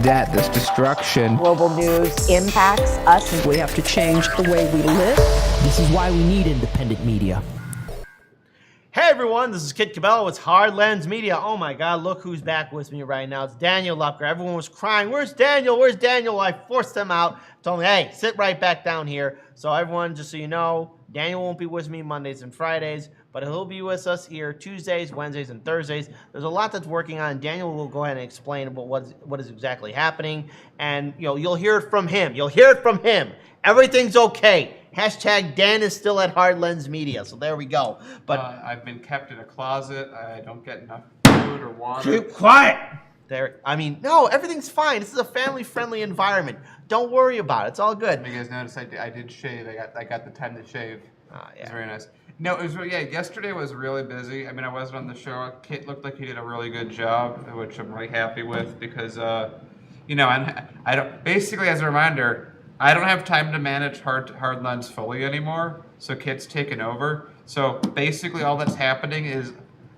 debt, this destruction. Global news impacts us. We have to change the way we live. This is why we need independent media. Hey everyone, this is Kit Cabello. It's Hard Lens Media. Oh my God, look who's back with me right now. It's Daniel Lupker. Everyone was crying, where's Daniel? Where's Daniel? I forced him out. Told me, hey, sit right back down here. So everyone, just so you know, Daniel won't be with me Mondays and Fridays, but he'll be with us here Tuesdays, Wednesdays, and Thursdays. There's a lot that's working on. Daniel will go ahead and explain about what is exactly happening, and you'll hear it from him. You'll hear it from him. Everything's okay. Hashtag Dan is still at Hard Lens Media. So there we go. But I've been kept in a closet. I don't get enough food or water. Keep quiet. No, everything's fine. This is a family-friendly environment. Don't worry about it. It's all good. You guys notice I did shave. I got the time to shave. Yeah. It's very nice. No, it was yesterday was really busy. I mean, I wasn't on the show. Kit looked like he did a really good job, which I'm really happy with because, I don't. Basically, as a reminder, I don't have time to manage Hard Lens fully anymore. So Kit's taken over. So basically, all that's happening is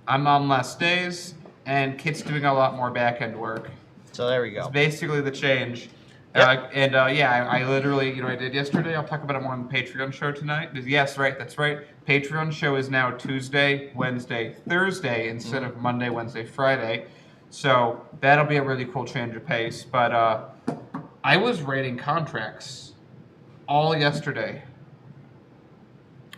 I'm on less days, and Kit's doing a lot more back end work. So there we go. It's basically the change. Yep. I literally, I did yesterday. I'll talk about it more on the Patreon show tonight. Yes, right, that's right. Patreon show is now Tuesday, Wednesday, Thursday instead of Monday, Wednesday, Friday. So that'll be a really cool change of pace. But I was rating contracts all yesterday.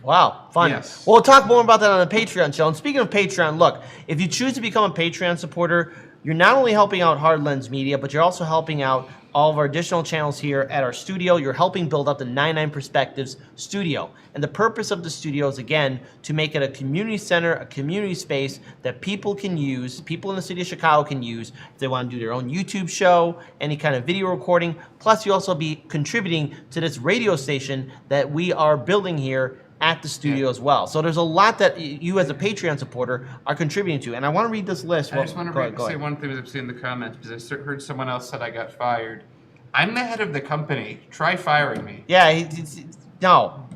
Wow, fun. Yes. We'll talk more about that on the Patreon show. And speaking of Patreon, look, if you choose to become a Patreon supporter, you're not only helping out Hard Lens Media, but you're also helping out all of our additional channels here at our studio. You're helping build up the 99 Perspectives studio. And the purpose of the studio is, again, to make it a community center, a community space that people can use, people in the city of Chicago can use if they want to do their own YouTube show, any kind of video recording. Plus, you also be contributing to this radio station that we are building here at the studio as well. So there's a lot that you as a Patreon supporter are contributing to. And I want to read this list. I just want to say one thing that I've seen in the comments because I heard someone else said I got fired. I'm the head of the company. Try firing me. Yeah, no.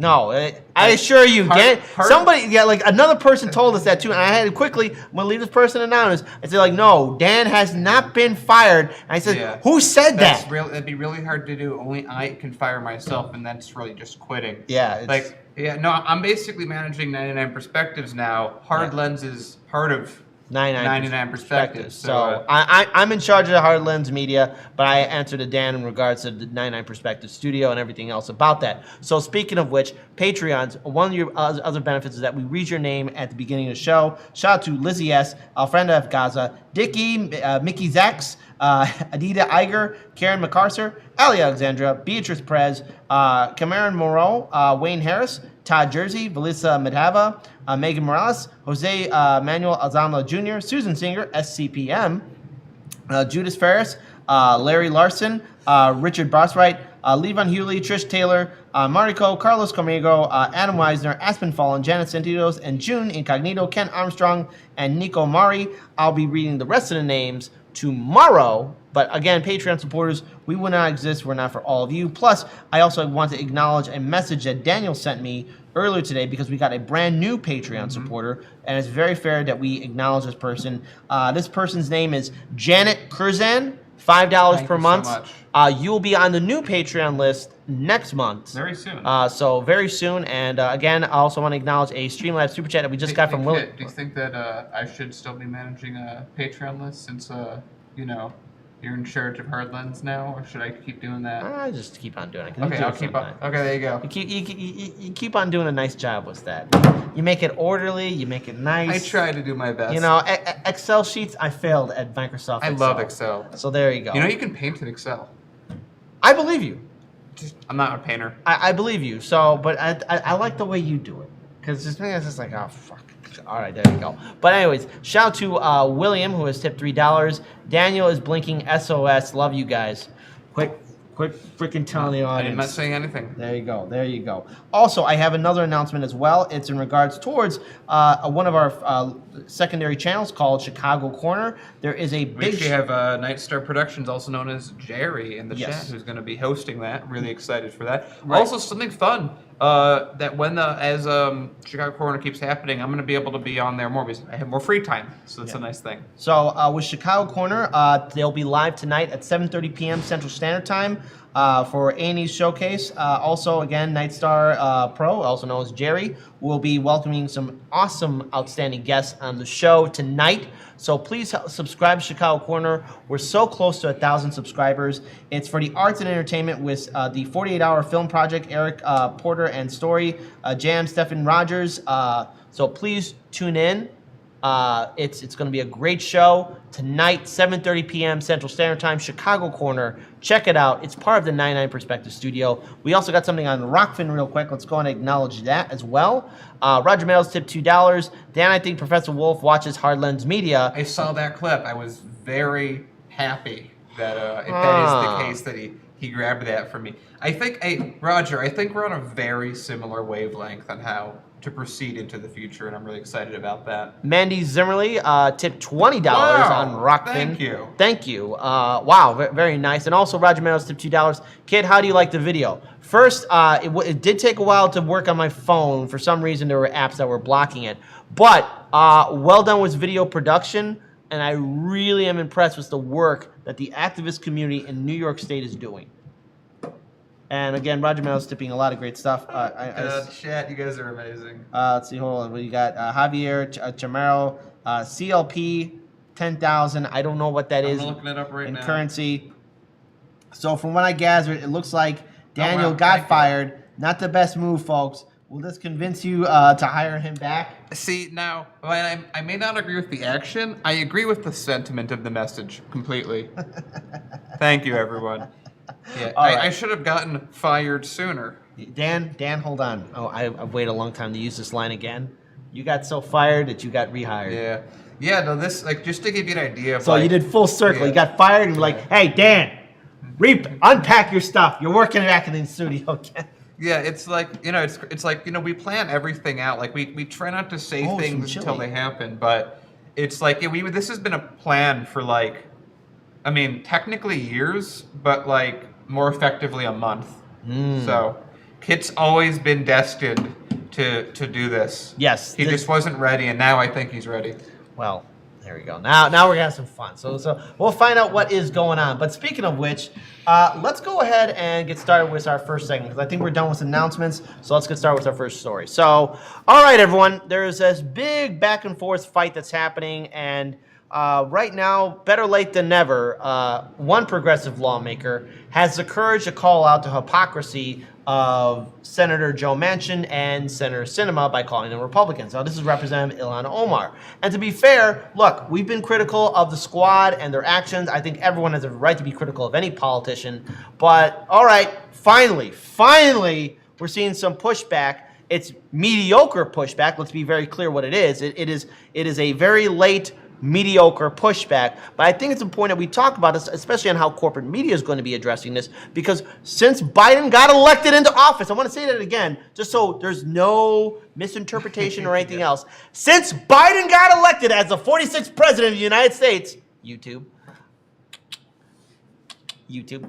I assure you, another person told us that too, and I had to quickly, I'm going to leave this person anonymous. I said, no, Dan has not been fired. And I said, who said that? That'd be really hard to do. Only I can fire myself, and that's really just quitting. Yeah. I'm basically managing 99 Perspectives now. Hard Lens is part of 99 Perspectives. So I'm in charge of the Hard Lens Media, but I answer to Dan in regards to the 99 Perspectives studio and everything else about that. So speaking of which, Patreons, one of your other benefits is that we read your name at the beginning of the show. Shout out to Lizzie S., Alfreda F. Gaza, Dickie, Mickey Zax, Adita Iger, Karen MacArthur, Ali Alexandra, Beatrice Perez, Cameron Moreau, Wayne Harris, Todd Jersey, Valisa Medhava, Megan Morales, Jose Manuel Alzamla Jr., Susan Singer, SCPM, Judas Ferris, Larry Larson, Richard Boswright, Levon Hewley, Trish Taylor, Mariko, Carlos Comego, Adam Weisner, Aspen Fallen, Janet Santitos, and June Incognito, Ken Armstrong, and Nico Mari. I'll be reading the rest of the names tomorrow. But again, Patreon supporters, we would not exist. We're not for all of you. Plus, I also want to acknowledge a message that Daniel sent me earlier today because we got a brand new Patreon supporter, and it's very fair that we acknowledge this person. This person's name is Janet Curzan, $5 per month. So much. You'll be on the new Patreon list next month. Very soon. So very soon. And again, I also want to acknowledge a Streamlabs super chat that we just got from Willie. Do you think that I should still be managing a Patreon list since you're in charge of Hard Lens now, or should I keep doing that? I just keep on doing it. Okay, I'll keep on. Okay, there you go. You keep on doing a nice job with that. You make it orderly. You make it nice. I try to do my best. Excel sheets, I failed at Microsoft Excel. I love Excel. So there you go. You can paint in Excel. I believe you. I'm not a painter. I believe you. So, but I like the way you do it. Because it's just like, oh, fuck. All right, there you go. But anyways, shout out to William, who has tipped $3. Daniel is blinking SOS. Love you guys. Quick freaking telling the audience. I'm not saying anything. There you go. Also, I have another announcement as well. It's in regards towards one of our secondary channels called Chicago Corner. There is a big... We have Night Star Productions, also known as Jerry, in the chat, who's going to be hosting that. Really excited for that. Right. Also, something fun. that as Chicago Corner keeps happening, I'm going to be able to be on there more because I have more free time. So that's a nice thing. So with Chicago Corner, they'll be live tonight at 7:30 p.m. Central Standard Time for A&E's Showcase. Also, again, Nightstar Pro, also known as Jerry, will be welcoming some awesome, outstanding guests on the show tonight. So please subscribe to Chicago Corner. We're so close to 1,000 subscribers. It's for the arts and entertainment with the 48-hour film project, Eric Porter and Story, Jam, Stephen Rogers. So please tune in. It's going to be a great show tonight, 7:30 p.m. Central Standard Time, Chicago Corner. Check it out. It's part of the 99 Perspective Studio. We also got something on Rockfin real quick. Let's go and acknowledge that as well. Roger Meadows tipped $2. Dan, I think Professor Wolf watches Hard Lens Media. I saw that clip. I was very happy that if that is the case that he grabbed that from me. Roger, I think we're on a very similar wavelength on how to proceed into the future, and I'm really excited about that. Mandy Zimmerly tipped $20 on Rockfin. Thank you. Wow, very nice. And also Roger Meadows tipped $2. Kid, how do you like the video? First, it did take a while to work on my phone. For some reason, there were apps that were blocking it. But well done with video production, and I really am impressed with the work that the activist community in New York State is doing. And again, Roger Meadows tipping a lot of great stuff. Chat, you guys are amazing. Let's see, hold on. We got Javier Chamorro, CLP, 10,000. I don't know what that is. I'm looking it up right now. In currency. So from what I gathered, it looks like Daniel got fired. Not the best move, folks. Will this convince you to hire him back? See, now, I may not agree with the action. I agree with the sentiment of the message completely. Thank you, everyone. Yeah, I should have gotten fired sooner. Dan, hold on. Oh, I've waited a long time to use this line again. You got so fired that you got rehired. Yeah. No, this just to give you an idea. Of so you did full circle. You got fired and you're like, hey, Dan, unpack your stuff. You're working back in the studio again. Yeah, it's like it's like we plan everything out. Like we try not to say things until they happen, but it's like this has been a plan for technically years, but more effectively a month. So Kit's always been destined to do this. Yes. He just wasn't ready, and now I think he's ready. Well, there we go. Now we're gonna have some fun. So we'll find out what is going on. But speaking of which, let's go ahead and get started with our first segment, because I think we're done with announcements. So let's get started with our first story. So, all right, everyone, there's this big back and forth fight that's happening, and right now, better late than never, one progressive lawmaker has the courage to call out the hypocrisy of Senator Joe Manchin and Senator Sinema by calling them Republicans. Now, this is Representative Ilhan Omar. And to be fair, look, we've been critical of the squad and their actions. I think everyone has a right to be critical of any politician. But, all right, finally, we're seeing some pushback. It's mediocre pushback. Let's be very clear what it is. It is a very late, mediocre pushback. But I think it's important that we talk about this, especially on how corporate media is going to be addressing this, because since Biden got elected into office, I want to say that again, just so there's no misinterpretation or anything else. Since Biden got elected as the 46th president of the United States, YouTube,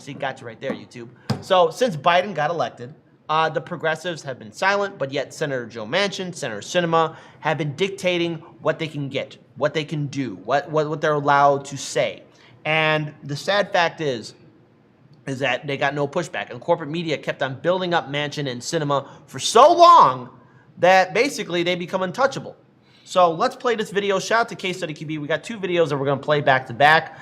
see, got you right there, YouTube. So since Biden got elected, the progressives have been silent, but yet Senator Joe Manchin, Senator Sinema have been dictating what they can get, what they can do, what they're allowed to say. And the sad fact is that they got no pushback. And corporate media kept on building up Manchin and Sinema for so long that basically they become untouchable. So let's play this video. Shout out to Case Study QB. We got two videos that we're going to play back to back.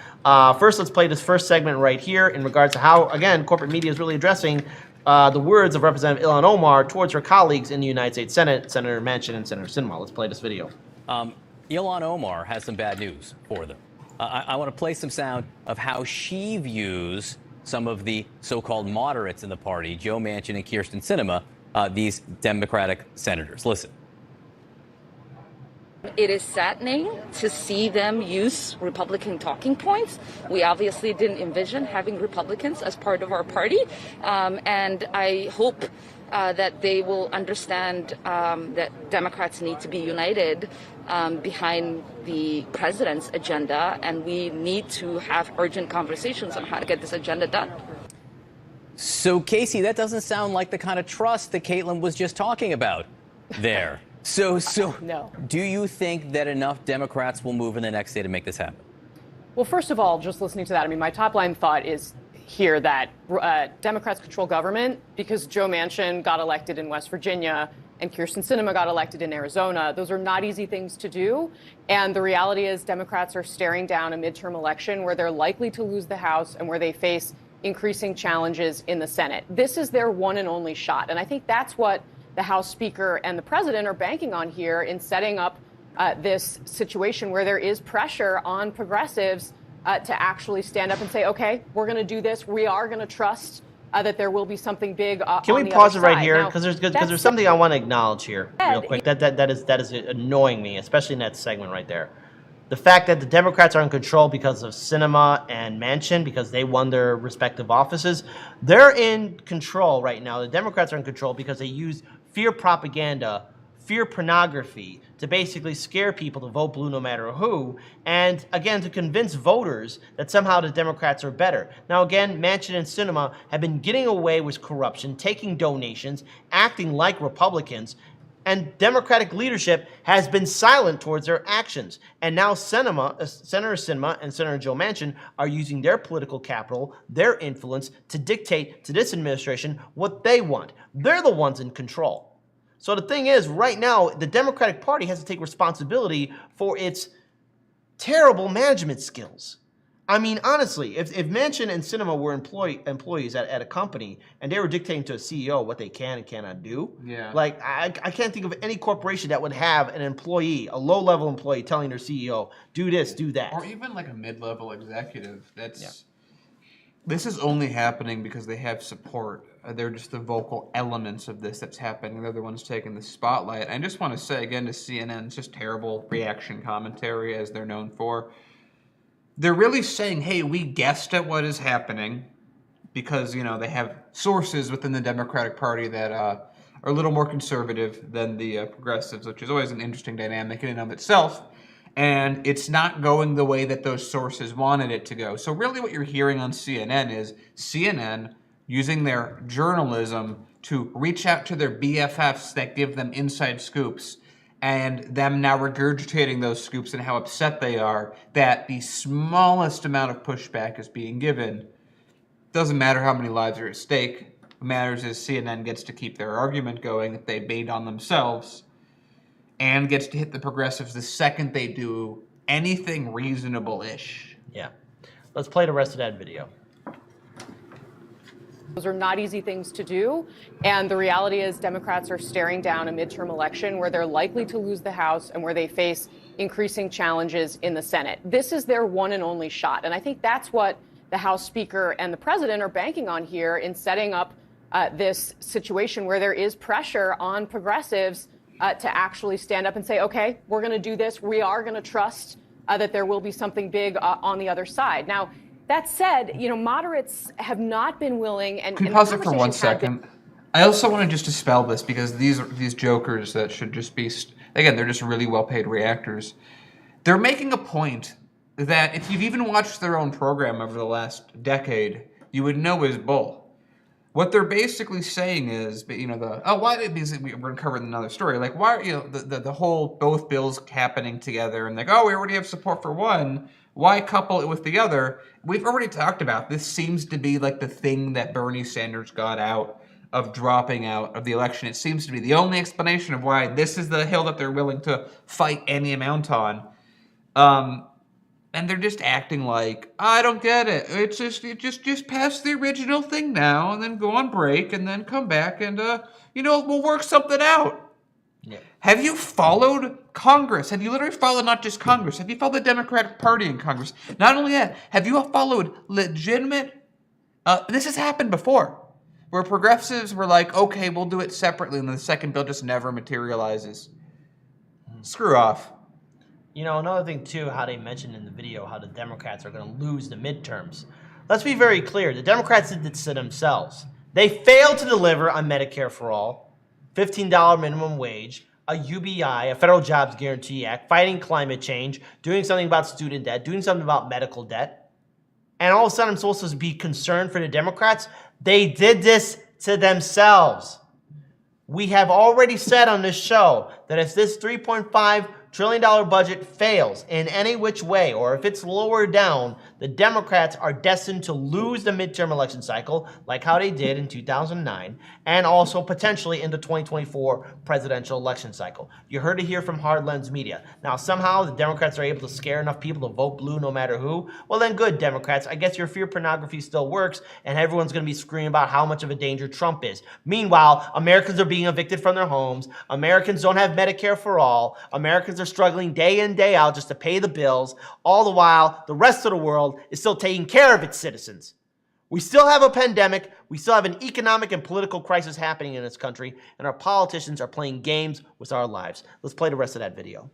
First, let's play this first segment right here in regards to how, again, corporate media is really addressing the words of Representative Ilhan Omar towards her colleagues in the United States Senate, Senator Manchin and Senator Sinema. Let's play this video. Ilhan Omar has some bad news for them. I want to play some sound of how she views some of the so-called moderates in the party, Joe Manchin and Kyrsten Sinema, these Democratic senators. Listen. It is saddening to see them use Republican talking points. We obviously didn't envision having Republicans as part of our party, and I hope that they will understand that Democrats need to be united behind the president's agenda, and we need to have urgent conversations on how to get this agenda done. So, Casey, that doesn't sound like the kind of trust that Caitlin was just talking about there. So No. do you think that enough Democrats will move in the next day to make this happen? Well, first of all, just listening to that, I mean, my top line thought is here that Democrats control government because Joe Manchin got elected in West Virginia and Kyrsten Sinema got elected in Arizona. Those are not easy things to do. And the reality is Democrats are staring down a midterm election where they're likely to lose the House and where they face increasing challenges in the Senate. This is their one and only shot. And I think that's what the House Speaker and the President are banking on here in setting up this situation where there is pressure on progressives to actually stand up and say, okay, we're going to do this. We are going to trust that there will be something big on the Can other we pause it right side. here? Now, Because there's something I want to acknowledge here real quick. That is annoying me, especially in that segment right there. The fact that the Democrats are in control because of Sinema and Manchin, because they won their respective offices, they're in control right now. The Democrats are in control because they use fear propaganda, fear pornography to basically scare people to vote blue no matter who, and again, to convince voters that somehow the Democrats are better. Now again, Manchin and Sinema have been getting away with corruption, taking donations, acting like Republicans, and Democratic leadership has been silent towards their actions. And now Senator Sinema and Senator Joe Manchin are using their political capital, their influence, to dictate to this administration what they want. They're the ones in control. So the thing is, right now, the Democratic Party has to take responsibility for its terrible management skills. I mean, honestly, if Manchin and Sinema were employees at a company and they were dictating to a CEO what they can and cannot do, like I can't think of any corporation that would have an employee, a low-level employee, telling their CEO, do this, do that. Or even like a mid-level executive. This is only happening because they have support. They're just the vocal elements of this that's happening. They're the ones taking the spotlight. I just want to say again to CNN, it's just terrible reaction commentary as they're known for. They're really saying, hey, we guessed at what is happening because, you know, they have sources within the Democratic Party that are a little more conservative than the progressives, which is always an interesting dynamic in and of itself. And it's not going the way that those sources wanted it to go. So really what you're hearing on CNN is CNN using their journalism to reach out to their BFFs that give them inside scoops, and them now regurgitating those scoops and how upset they are that the smallest amount of pushback is being given. Doesn't matter how many lives are at stake. What matters is CNN gets to keep their argument going that they made on themselves and gets to hit the progressives the second they do anything reasonable-ish. Yeah. Let's play the rest of that video. Those are not easy things to do. And the reality is Democrats are staring down a midterm election where they're likely to lose the House and where they face increasing challenges in the Senate. This is their one and only shot. And I think that's what the House Speaker and the President are banking on here in setting up this situation where there is pressure on progressives to actually stand up and say, okay, we're going to do this. We are going to trust that there will be something big on the other side. Now, that said, you know, moderates have not been willing. And can you pause it for 1 second? I also want to just dispel this because these jokers that should just be, again, they're just really well-paid reactors. They're making a point that if you've even watched their own program over the last decade, you would know is bull. What they're basically saying is, you know, because we're going to cover another story, like why, you know, the whole both bills happening together and like, oh, we already have support for one. Why couple it with the other? We've already talked about this. Seems to be like the thing that Bernie Sanders got out of dropping out of the election. It seems to be the only explanation of why this is the hill that they're willing to fight any amount on. And they're just acting like, I don't get it. It's just pass the original thing now and then go on break and then come back and, you know, we'll work something out. Yeah. Have you followed Congress? Have you literally followed not just Congress? Have you followed the Democratic Party in Congress? Not only that, have you followed legitimate... this has happened before, where progressives were like, okay, we'll do it separately, and the second bill just never materializes. Screw off. You know, another thing, too, how they mentioned in the video how the Democrats are going to lose the midterms. Let's be very clear. The Democrats did this to themselves. They failed to deliver on Medicare for All, $15 minimum wage, a UBI, a Federal Jobs Guarantee Act, fighting climate change, doing something about student debt, doing something about medical debt. and all of a sudden I'm supposed to be concerned for the Democrats. They did this to themselves. We have already said on this show that if this $3.5 trillion budget fails in any which way, or if it's lowered down, the Democrats are destined to lose the midterm election cycle, like how they did in 2009, and also potentially in the 2024 presidential election cycle. You heard it here from Hard Lens Media. Now, somehow the Democrats are able to scare enough people to vote blue no matter who. Well, then good, Democrats. I guess your fear pornography still works, and everyone's going to be screaming about how much of a danger Trump is. Meanwhile, Americans are being evicted from their homes. Americans don't have Medicare for all. Americans are struggling day in, day out just to pay the bills. All the while, the rest of the world is still taking care of its citizens. We still have a pandemic. We still have an economic and political crisis happening in this country, and our politicians are playing games with our lives. Let's play the rest of that video.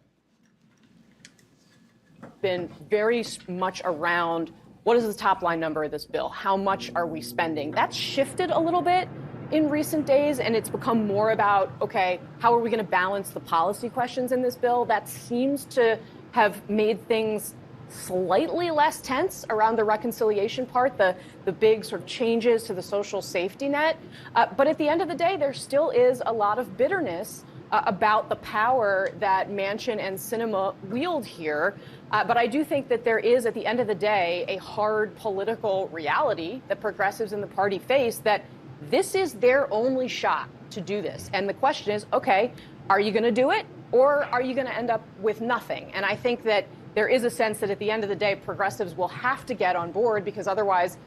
Been very much around what is the top line number of this bill? How much are we spending? That's shifted a little bit in recent days, and it's become more about, okay, how are we going to balance the policy questions in this bill? That seems to have made things slightly less tense around the reconciliation part, the big sort of changes to the social safety net. But at the end of the day, there still is a lot of bitterness about the power that Manchin and Sinema wield here. But I do think that there is, at the end of the day, a hard political reality that progressives in the party face, that this is their only shot to do this. And the question is, okay, are you going to do it, or are you going to end up with nothing? And I think that there is a sense that at the end of the day, progressives will have to get on board, because otherwise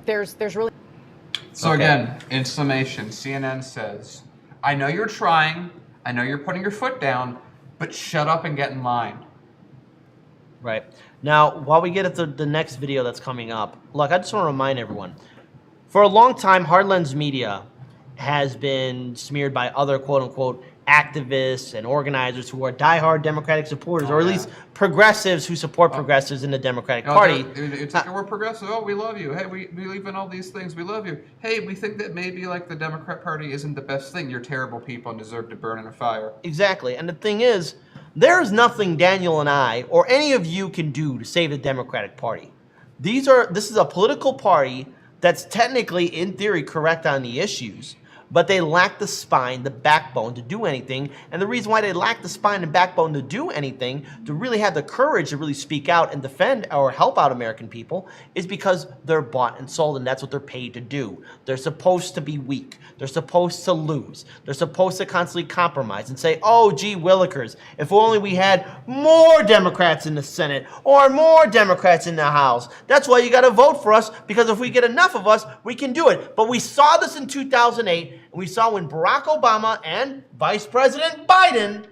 there's really... So again, in summation, CNN says, I know you're trying, I know you're putting your foot down, but shut up and get in line. Right. Now, while we get at the next video that's coming up, look, I just want to remind everyone, for a long time, Hard Lens Media has been smeared by other quote-unquote activists and organizers who are diehard Democratic supporters, or at least progressives who support progressives in the Democratic Party. It's like, we're progressive. Oh, we love you. Hey, we believe in all these things. We love you. Hey, we think that maybe like the Democrat Party isn't the best thing. You're terrible people and deserve to burn in a fire. Exactly. And the thing is, there is nothing Daniel and I or any of you can do to save the Democratic Party. This is a political party that's technically, in theory, correct on the issues, but they lack the spine, the backbone to do anything. And the reason why they lack the spine and backbone to do anything, to really have the courage to really speak out and defend or help out American people, is because they're bought and sold, and that's what they're paid to do. They're supposed to be weak. They're supposed to lose. They're supposed to constantly compromise and say, oh, gee willikers, if only we had more Democrats in the Senate or more Democrats in the House. That's why you got to vote for us, because if we get enough of us, we can do it. But we saw this in 2008, and we saw when Barack Obama and Vice President Biden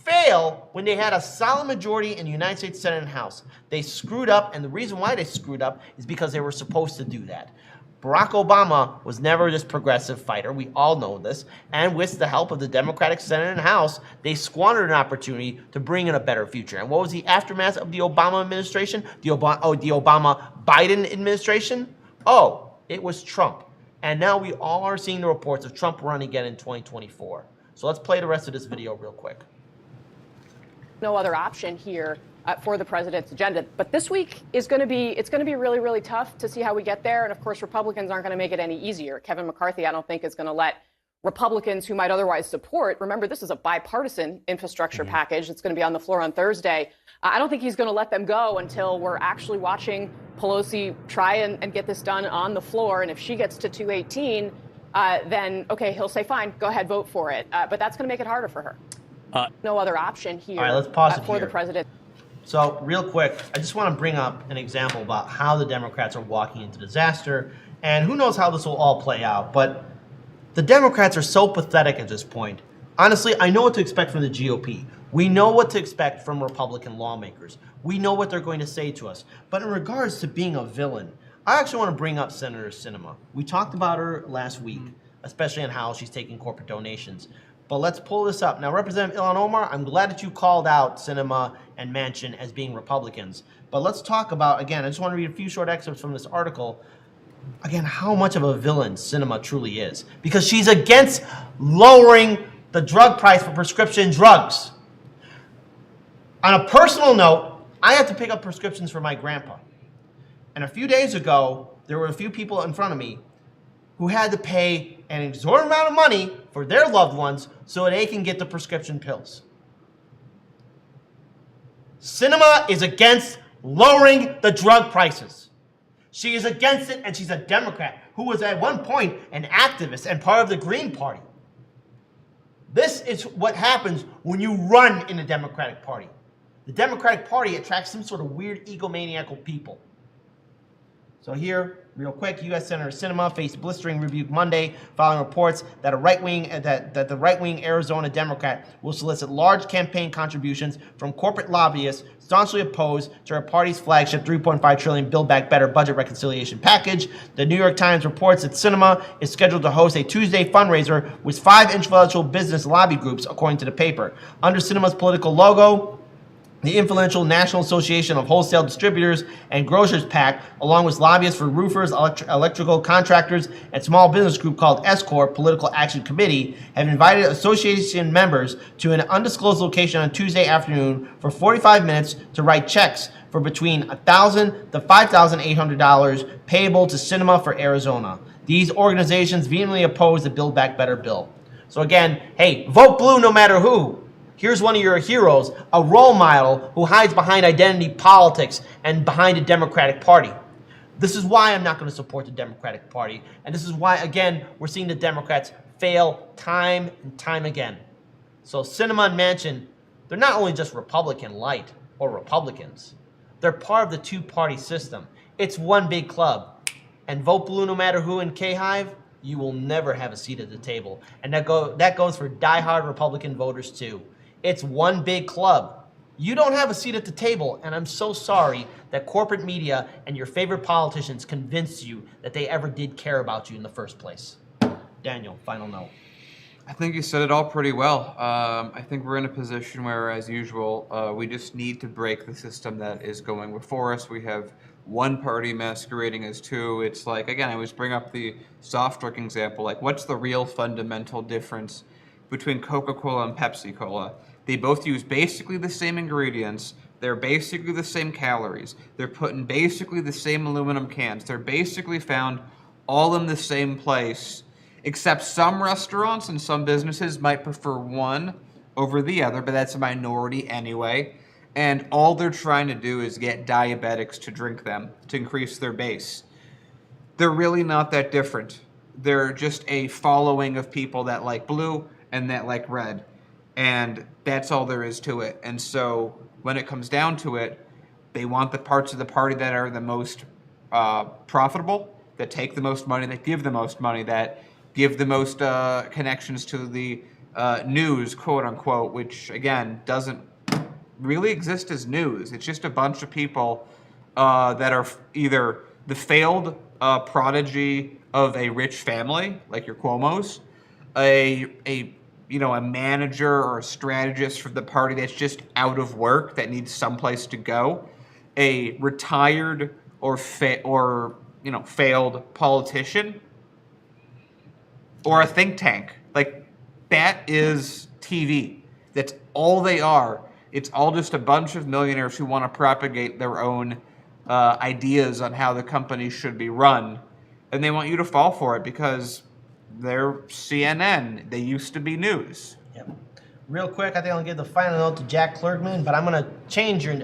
fail when they had a solid majority in the United States Senate and House. They screwed up, and the reason why they screwed up is because they were supposed to do that. Barack Obama was never this progressive fighter. We all know this. And with the help of the Democratic Senate and House, they squandered an opportunity to bring in a better future. And what was the aftermath of the Obama administration? The Obama-Biden administration? Oh, it was Trump. And now we all are seeing the reports of Trump running again in 2024. So let's play the rest of this video real quick. No other option here for the president's agenda. But this week is going to be really, really tough to see how we get there. And of course, Republicans aren't going to make it any easier. Kevin McCarthy, I don't think, is going to let Republicans who might otherwise support, remember, this is a bipartisan infrastructure package that's going to be on the floor on Thursday. I don't think he's going to let them go until we're actually watching Pelosi try and get this done on the floor. And if she gets to 218, then, okay, he'll say, fine, go ahead, vote for it. But that's going to make it harder for her. No other option here. All right, let's pause it for here. The president. So real quick, I just want to bring up an example about how the Democrats are walking into disaster. And who knows how this will all play out. But the Democrats are so pathetic at this point. Honestly, I know what to expect from the GOP. We know what to expect from Republican lawmakers. We know what they're going to say to us. But in regards to being a villain, I actually want to bring up Senator Sinema. We talked about her last week, especially on how she's taking corporate donations. But let's pull this up. Now, Representative Ilhan Omar, I'm glad that you called out Sinema and Manchin as being Republicans. But let's talk about, again, I just want to read a few short excerpts from this article. Again, how much of a villain Sinema truly is. Because she's against lowering the drug price for prescription drugs. On a personal note, I have to pick up prescriptions for my grandpa. And a few days ago, there were a few people in front of me who had to pay an exorbitant amount of money for their loved ones so they can get the prescription pills. Sinema is against lowering the drug prices. She is against it, and she's a Democrat who was at one point an activist and part of the Green Party. This is what happens when you run in the Democratic Party. The Democratic Party attracts some sort of weird egomaniacal people. So here, real quick, U.S. Senator Sinema faced blistering rebuke Monday following reports that the right-wing Arizona Democrat will solicit large campaign contributions from corporate lobbyists staunchly opposed to her party's flagship $3.5 trillion Build Back Better budget reconciliation package. The New York Times reports that Sinema is scheduled to host a Tuesday fundraiser with 5 influential business lobby groups, according to the paper. Under Sinema's political logo, the influential National Association of Wholesale Distributors and Grocers PAC, along with lobbyists for roofers, electrical contractors, and small business group called S-Corp Political Action Committee, have invited association members to an undisclosed location on Tuesday afternoon for 45 minutes to write checks for between $1,000 to $5,800 payable to Sinema for Arizona. These organizations vehemently oppose the Build Back Better bill. So again, hey, vote blue no matter who. Here's one of your heroes, a role model who hides behind identity politics and behind the Democratic Party. This is why I'm not going to support the Democratic Party. And this is why, again, we're seeing the Democrats fail time and time again. So Sinema and Manchin, they're not only just Republican light or Republicans. They're part of the two-party system. It's one big club. And vote blue no matter who in K-Hive, you will never have a seat at the table. And that goes for diehard Republican voters too. It's one big club. You don't have a seat at the table, and I'm so sorry that corporate media and your favorite politicians convinced you that they ever did care about you in the first place. Daniel, final note. I think you said it all pretty well. I think we're in a position where, as usual, we just need to break the system that is going before us. We have one party masquerading as two. It's like, again, I always bring up the soft drink example. Like, what's the real fundamental difference between Coca-Cola and Pepsi-Cola? They both use basically the same ingredients. They're basically the same calories. They're put in basically the same aluminum cans. They're basically found all in the same place, except some restaurants and some businesses might prefer one over the other, but that's a minority anyway. And all they're trying to do is get diabetics to drink them to increase their base. They're really not that different. They're just a following of people that like blue and that like red. And that's all there is to it. And so when it comes down to it, they want the parts of the party that are the most profitable, that take the most money, that give the most money, that give the most connections to the news, quote unquote, which again doesn't really exist as news. It's just a bunch of people that are either the failed prodigy of a rich family, like your Cuomos, a manager or a strategist for the party that's just out of work, that needs someplace to go, a retired or failed politician, or a think tank. Like, that is TV. That's all they are. It's all just a bunch of millionaires who want to propagate their own ideas on how the company should be run, and they want you to fall for it because they're CNN. They used to be news. Yep. Real quick, I think I'll give the final note to Jack Klugman, but I'm going to change your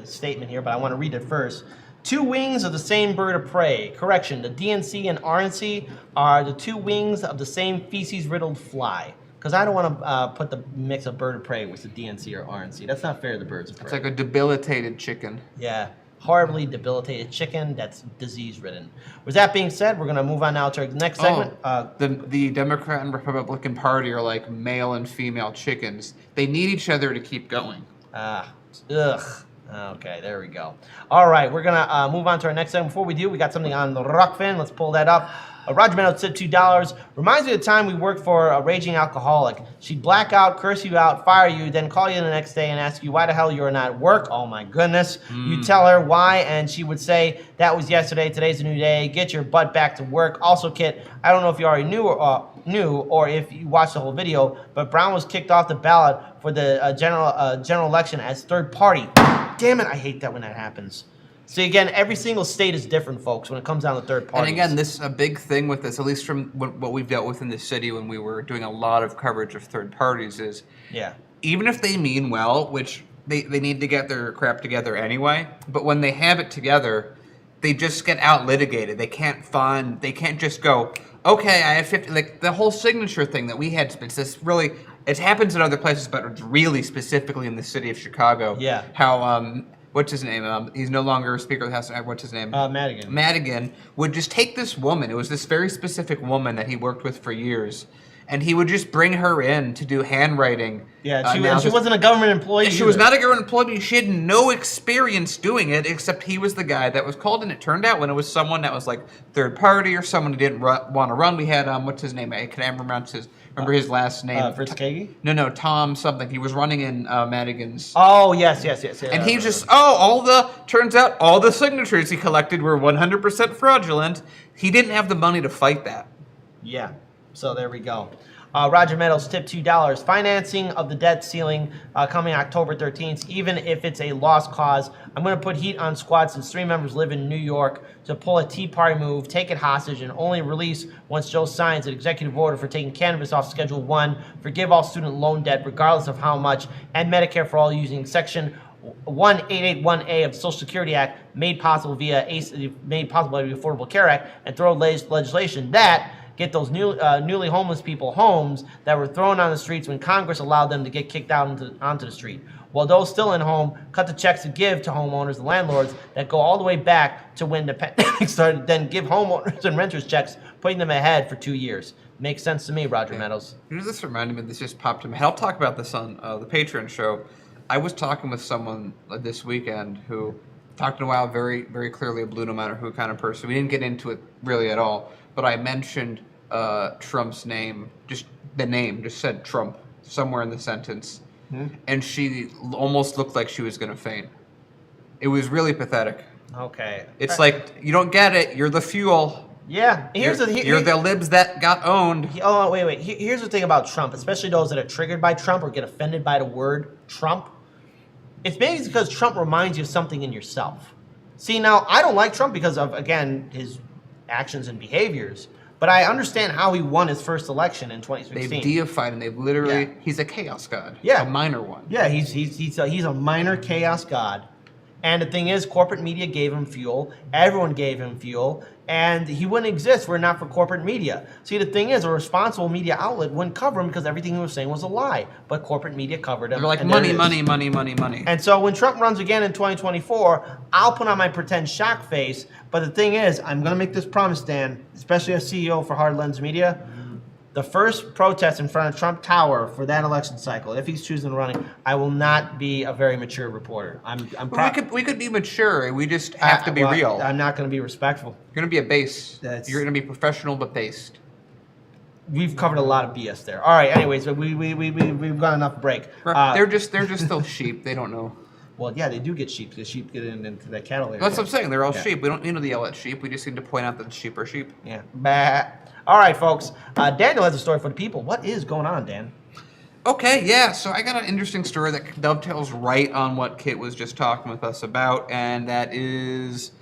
statement here, but I want to read it first. Two wings of the same bird of prey. Correction, the DNC and RNC are the two wings of the same feces-riddled fly. Because I don't want to put the mix of bird of prey with the DNC or RNC. That's not fair to the birds of prey. It's like a debilitated chicken. Yeah. Horribly debilitated chicken that's disease-ridden. With that being said, we're going to move on now to our next segment. The Democrat and Republican Party are like male and female chickens. They need each other to keep going. Okay, there we go. All right, we're going to move on to our next segment. Before we do, we got something on the Rockfin. Let's pull that up. Roger Meadow said $2. Reminds me of the time we worked for a raging alcoholic. She'd black out, curse you out, fire you, then call you the next day and ask you why the hell you were not at work. Oh my goodness. You tell her why, and she would say, that was yesterday, today's a new day, get your butt back to work. Also, Kit, I don't know if you already knew or if you watched the whole video, but Brown was kicked off the ballot for the general election as third party. Damn it, I hate that when that happens. See, again, every single state is different, folks, when it comes down to third parties. And again, this a big thing with this, at least from what we've dealt with in the city when we were doing a lot of coverage of third parties, is even if they mean well, which they need to get their crap together anyway, but when they have it together, they just get out litigated. They can't just go, okay, I have 50, like the whole signature thing that we had, it happens in other places, but it's really specifically in the city of Chicago. Yeah. How, what's his name? He's no longer Speaker of the House. What's his name? Madigan. Madigan would just take this woman. It was this very specific woman that he worked with for years, and he would just bring her in to do handwriting. Yeah, she wasn't a government employee. She was not a government employee. She had no experience doing it, except he was the guy that was called. And it turned out when it was someone that was like third party or someone who didn't want to run, we had what's his name? I can't remember his last name. Fritz Kagi? No, Tom something. He was running in Madigan's. Oh, yes. And he just, turns out all the signatures he collected were 100% fraudulent. He didn't have the money to fight that. Yeah, so there we go. Roger Meadows, tip $2. Financing of the debt ceiling coming October 13th, even if it's a lost cause. I'm going to put heat on squad since 3 members live in New York to pull a Tea Party move, take it hostage, and only release once Joe signs an executive order for taking cannabis off Schedule 1, forgive all student loan debt regardless of how much, and Medicare for all using Section 1881A of the Social Security Act made possible by the Affordable Care Act, and throw legislation that get those newly homeless people homes that were thrown on the streets when Congress allowed them to get kicked out onto the street. While those still in home, cut the checks to give to homeowners, the landlords, that go all the way back to when the pandemic started, then give homeowners and renters checks, putting them ahead for 2 years. Makes sense to me, Roger Meadows. Here's this reminded me, this just popped in my head. I'll talk about this on the Patreon show. I was talking with someone this weekend who talked in a while, very, very clearly a blue no matter who kind of person. We didn't get into it really at all, but I mentioned Trump's name, just said Trump somewhere in the sentence, and she almost looked like she was going to faint. It was really pathetic. Okay. It's like, you don't get it, you're the fuel. Yeah. You're the libs that got owned. Oh, wait. Here's the thing about Trump, especially those that are triggered by Trump or get offended by the word Trump. It's maybe because Trump reminds you of something in yourself. See, now, I don't like Trump because of, again, his actions and behaviors. But I understand how he won his first election in 2016. They've deified him. They've literally, he's a chaos god. Yeah. A minor one. Yeah, he's a minor chaos god. And the thing is, corporate media gave him fuel. Everyone gave him fuel. And he wouldn't exist were it not for corporate media. See, the thing is, a responsible media outlet wouldn't cover him because everything he was saying was a lie. But corporate media covered him. They're like, money. And so when Trump runs again in 2024, I'll put on my pretend shock face. But the thing is, I'm going to make this promise, Dan, especially as CEO for Hard Lens Media. The first protest in front of Trump Tower for that election cycle, if he's choosing running, I will not be a very mature reporter. We could be mature. We just have to be real. I'm not going to be respectful. You're going to be a base. You're going to be professional but based. We've covered a lot of BS there. All right. Anyways, we've got enough break. They're just still sheep. They don't know. Well, yeah, they do get sheep. The sheep get into that cattle area. That's what I'm saying. They're all sheep. We don't need to yell at sheep. We just need to point out that the sheep are sheep. Yeah. Bah. All right, folks. Daniel has a story for the people. What is going on, Dan? Okay, yeah. So I got an interesting story that dovetails right on what Kit was just talking with us about, and that is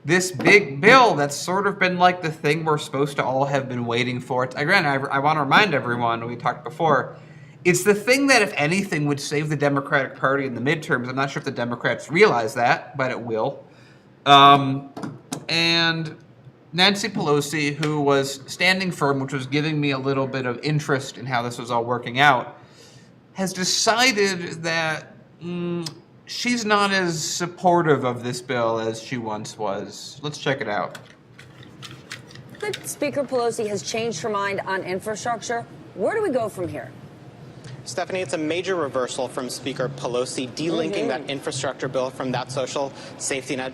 this big bill that's sort of been like the thing we're supposed to all have been waiting for. Again, I want to remind everyone, we talked before, it's the thing that, if anything, would save the Democratic Party in the midterms. I'm not sure if the Democrats realize that, but it will. And Nancy Pelosi, who was standing firm, which was giving me a little bit of interest in how this was all working out, has decided that she's not as supportive of this bill as she once was. Let's check it out. But Speaker Pelosi has changed her mind on infrastructure. Where do we go from here? Stephanie, it's a major reversal from Speaker Pelosi, delinking that infrastructure bill from that social safety net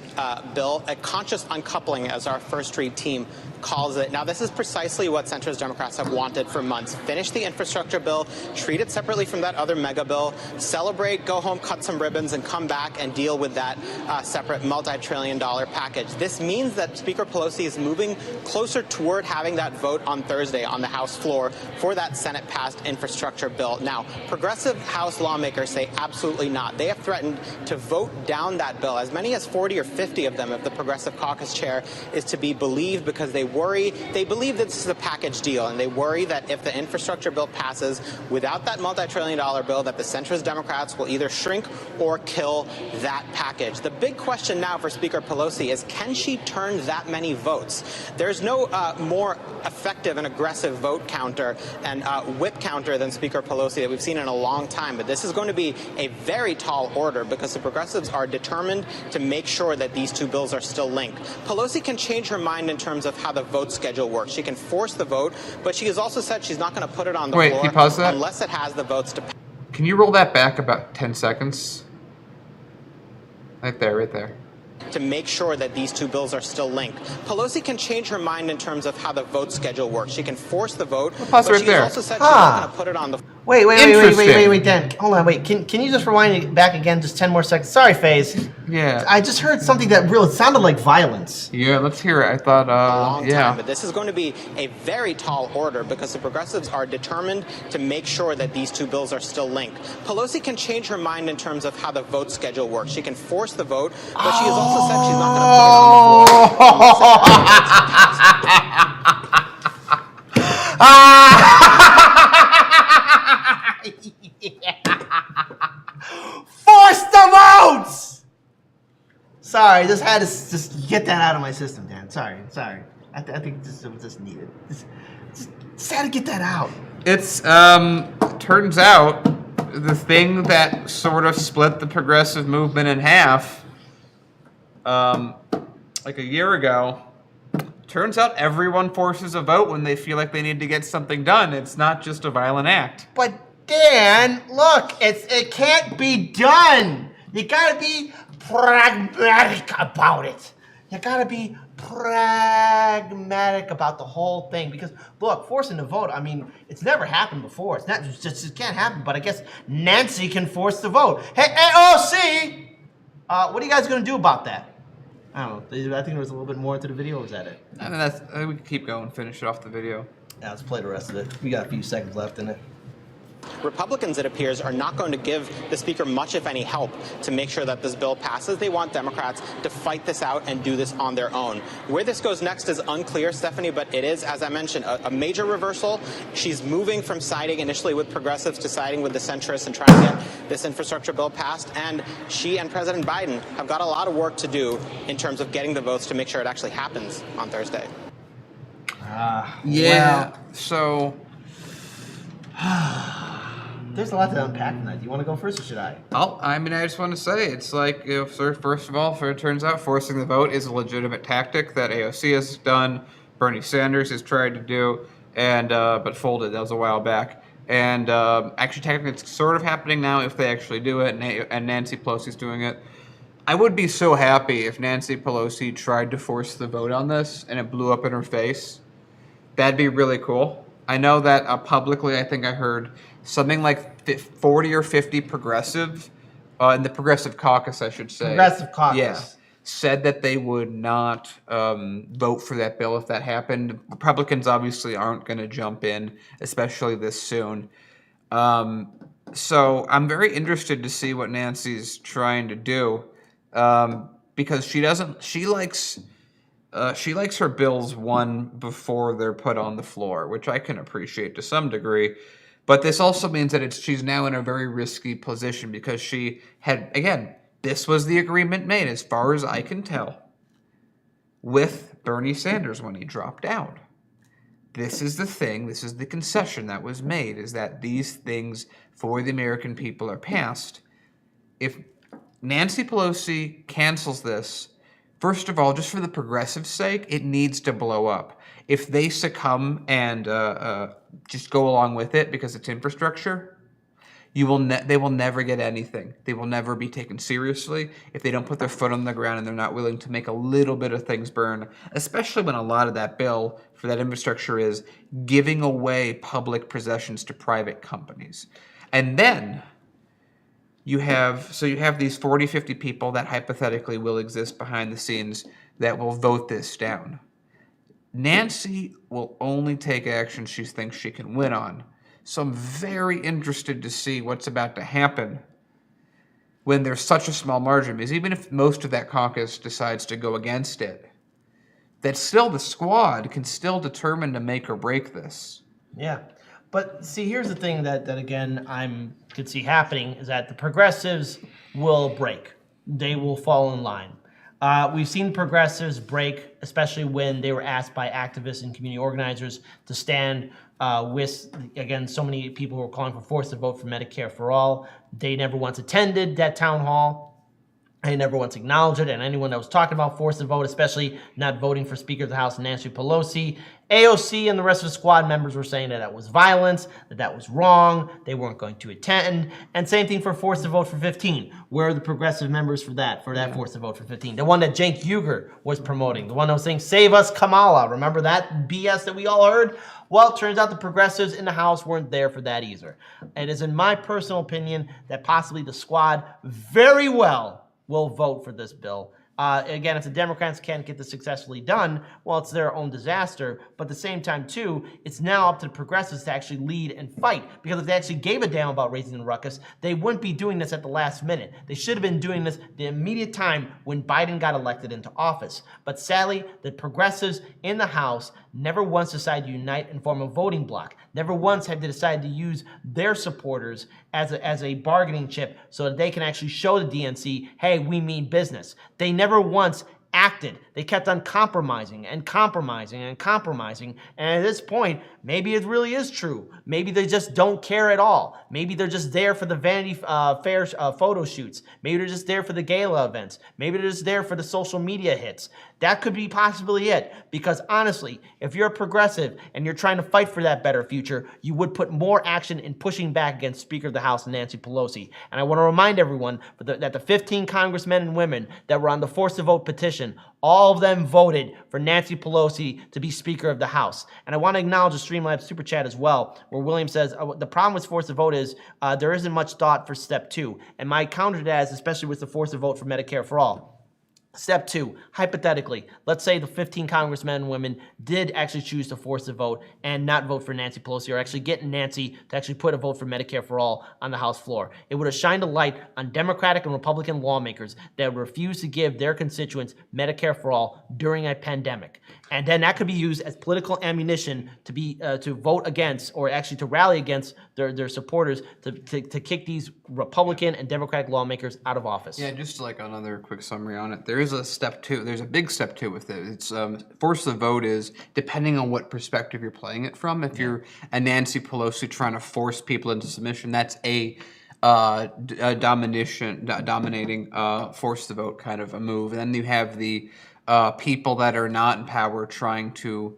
bill, a conscious uncoupling, as our first read team calls it. Now, this is precisely what centrist Democrats have wanted for months. Finish the infrastructure bill, treat it separately from that other mega bill, celebrate, go home, cut some ribbons, and come back and deal with that separate multi-trillion-dollar package. This means that Speaker Pelosi is moving closer toward having that vote on Thursday on the House floor for that Senate-passed infrastructure bill. Now, progressive House lawmakers say absolutely not. They have threatened to vote down that bill, as many as 40 or 50 of them, if the Progressive Caucus chair is to be believed, because they believe that this is a package deal, and they worry that if the infrastructure bill passes without that multi-trillion-dollar bill, that the centrist Democrats will either shrink or kill that package. The big question now for Speaker Pelosi is, can she turn that many votes? There's no more effective and aggressive vote counter and whip counter than Speaker Pelosi that we've seen in a long time, but this is going to be a very tall order because the progressives are determined to make sure that these two bills are still linked. Pelosi can change her mind in terms of how the vote schedule works. She can force the vote, but she has also said she's not going to put it on the floor can you pause that? unless it has the votes to pass. Can you roll that back about 10 seconds? Right there, right there. To make sure that these two bills are still linked. Pelosi can change her mind in terms of how the vote schedule works. She can force the vote, but right she there. has also said she's not going to put it on the floor. Wait, Dan. Hold on, wait. Can you just rewind it back again, just 10 more seconds? Sorry, FaZe. Yeah. I just heard something that really sounded like violence. Yeah, let's hear it. I thought, a long time, but this is going to be a very tall order because the progressives are determined to make sure that these two bills are still linked. Pelosi can change her mind in terms of how the vote schedule works. She can force the vote, but she has also said she's not going to put it on the floor. Force the votes! Sorry, just had to just get that out of my system, Dan. Sorry. I think this was just needed. Just had to get that out. It's, turns out, the thing that sort of split the progressive movement in half, like a year ago, turns out everyone forces a vote when they feel like they need to get something done. It's not just a violent act. But Dan, look, it can't be done. You gotta be pragmatic about it. You gotta be pragmatic about the whole thing, because look, forcing the vote, I mean, it's never happened before. It's not just it can't happen. But I guess Nancy can force the vote. Hey, AOC, what are you guys gonna do about that? I don't know. I think there was a little bit more into the video. Or was that it? I mean, we can keep going, finish it off the video. Yeah, let's play the rest of it. We got a few seconds left in it. Republicans, it appears, are not going to give the Speaker much, if any, help to make sure that this bill passes. They want Democrats to fight this out and do this on their own. Where this goes next is unclear, Stephanie, but it is, as I mentioned, a major reversal. She's moving from siding initially with progressives to siding with the centrists and trying to get this infrastructure bill passed. And she and President Biden have got a lot of work to do in terms of getting the votes to make sure it actually happens on Thursday. So... There's a lot to unpack tonight. Do you want to go first, or should I? I just want to say, it's like, first of all, it turns out forcing the vote is a legitimate tactic that AOC has done, Bernie Sanders has tried to do, and but folded. That was a while back. And actually, technically, it's sort of happening now if they actually do it, and Nancy Pelosi's doing it. I would be so happy if Nancy Pelosi tried to force the vote on this and it blew up in her face. That'd be really cool. I know that publicly, I think I heard something like 40 or 50 progressive, in the Progressive Caucus, I should say. Progressive Caucus. Yeah, said that they would not vote for that bill if that happened. Republicans obviously aren't going to jump in, especially this soon. So I'm very interested to see what Nancy's trying to do, because she likes her bills won before they're put on the floor, which I can appreciate to some degree. But this also means that she's now in a very risky position, because she had, again, this was the agreement made, as far as I can tell, with Bernie Sanders when he dropped out. This is the thing, this is the concession that was made, is that these things for the American people are passed. If Nancy Pelosi cancels this, first of all, just for the progressive sake, it needs to blow up. If they succumb and just go along with it because it's infrastructure, they will never get anything. They will never be taken seriously if they don't put their foot on the ground and they're not willing to make a little bit of things burn, especially when a lot of that bill for that infrastructure is giving away public possessions to private companies. And then you have these 40, 50 people that hypothetically will exist behind the scenes that will vote this down. Nancy will only take action she thinks she can win on. So I'm very interested to see what's about to happen when there's such a small margin. Because even if most of that caucus decides to go against it, that still the squad can still determine to make or break this. Yeah. But see, here's the thing that again, could see happening is that the progressives will break. They will fall in line. We've seen progressives break, especially when they were asked by activists and community organizers to stand with, again, so many people who were calling for forced to vote for Medicare for all. They never once attended that town hall. They never once acknowledged it. And anyone that was talking about forced to vote, especially not voting for Speaker of the House Nancy Pelosi, AOC and the rest of the squad members were saying that was violence, that was wrong, they weren't going to attend. And same thing for forced to vote for 15. Where are the progressive members for that forced to vote for 15? The one that Cenk Uygur was promoting, the one that was saying, save us Kamala. Remember that BS that we all heard? Well, it turns out the progressives in the House weren't there for that either. It is in my personal opinion that possibly the squad very well will vote for this bill. Again, if the Democrats can't get this successfully done, well, it's their own disaster. But at the same time, too, it's now up to the progressives to actually lead and fight. Because if they actually gave a damn about raising the ruckus, they wouldn't be doing this at the last minute. They should have been doing this the immediate time when Biden got elected into office. But sadly, the progressives in the House never once decided to unite and form a voting bloc. Never once have they decided to use their supporters as a bargaining chip so that they can actually show the DNC, hey, we mean business. They never once acted. They kept on compromising and compromising and compromising. And at this point, maybe it really is true. Maybe they just don't care at all. Maybe they're just there for the Vanity Fair photo shoots. Maybe they're just there for the gala events. Maybe they're just there for the social media hits. That could be possibly it. Because honestly, if you're a progressive and you're trying to fight for that better future, you would put more action in pushing back against Speaker of the House Nancy Pelosi. And I want to remind everyone that the 15 congressmen and women that were on the forced to vote petition, all of them voted for Nancy Pelosi to be Speaker of the House. And I want to acknowledge the Streamlabs Super Chat as well, where William says, the problem with forced to vote is there isn't much thought for step 2. And my counter to that is, especially with the forced to vote for Medicare for all. Step 2, hypothetically, let's say the 15 congressmen and women did actually choose to force a vote and not vote for Nancy Pelosi, or actually get Nancy to actually put a vote for Medicare for all on the House floor. It would have shined a light on Democratic and Republican lawmakers that refuse to give their constituents Medicare for all during a pandemic. And then that could be used as political ammunition to vote against, or actually to rally against their supporters to kick these Republican and Democratic lawmakers out of office. Yeah, just like another quick summary on it. There is a step 2. There's a big step 2 with it. It's force the vote is depending on what perspective you're playing it from. If you're a Nancy Pelosi trying to force people into submission, that's a dominating force the vote kind of a move. And then you have the people that are not in power trying to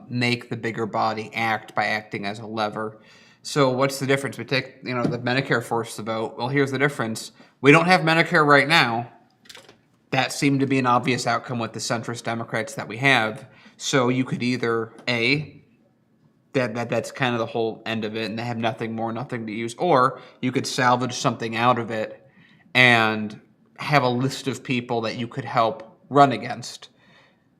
make the bigger body act by acting as a lever. So what's the difference? We take the Medicare force the vote. Well, here's the difference. We don't have Medicare right now. That seemed to be an obvious outcome with the centrist Democrats that we have. So you could either that's kind of the whole end of it, and they have nothing to use, or you could salvage something out of it and have a list of people that you could help run against.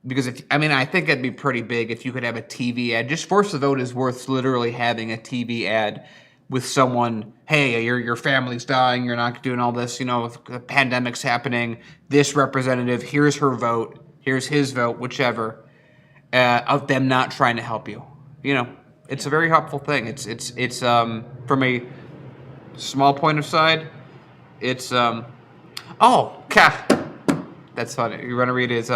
Because I think it'd be pretty big if you could have a TV ad. Just force the vote is worth literally having a TV ad with someone, hey, your family's dying, you're not doing all this, if the pandemic's happening, this representative, here's her vote, here's his vote, whichever, of them not trying to help you. It's a very helpful thing. It's from a small point of side, it's that's funny. You want to read his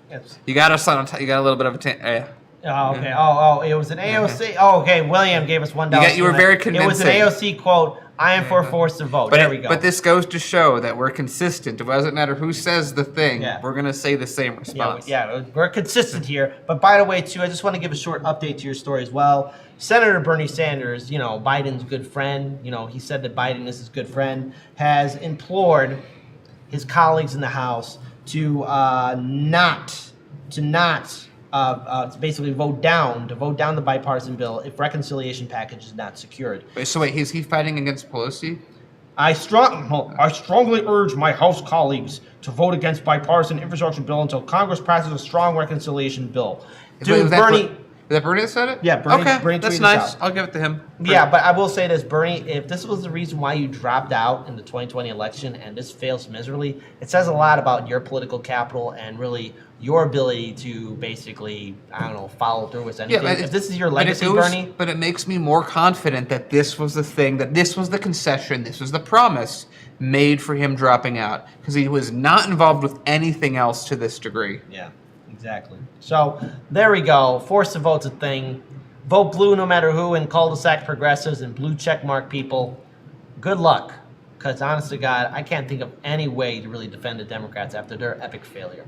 Yes. You got us on. You got a little bit of a. Oh, okay. Oh, it was an AOC. Oh, okay. William gave us $1. You were very convincing. It was an AOC quote. I am for force to vote. There we go. But this goes to show that we're consistent. It doesn't matter who says the thing. Yeah. We're going to say the same response. Yeah, we're consistent here. But by the way, too, I just want to give a short update to your story as well. Senator Bernie Sanders, Biden's good friend, he said that Biden is his good friend, has implored his colleagues in the House to basically vote down the bipartisan bill if reconciliation package is not secured. So wait, is he fighting against Pelosi? I strongly urge my House colleagues to vote against bipartisan infrastructure bill until Congress passes a strong reconciliation bill. Dude, Bernie. Is that Bernie that said it? Yeah, Bernie. Okay, Bernie that's tweeted nice. out. I'll give it to him. Yeah, but I will say this, Bernie, if this was the reason why you dropped out in the 2020 election and this fails miserably, it says a lot about your political capital and really your ability to basically, follow through with anything. If this is your legacy, Bernie. But it makes me more confident that this was the thing, that this was the concession, this was the promise made for him dropping out. Because he was not involved with anything else to this degree. Yeah. Exactly. So there we go. Force to vote's a thing. Vote blue no matter who, and cul-de-sac progressives and blue checkmark people. Good luck. Because honest to God, I can't think of any way to really defend the Democrats after their epic failure.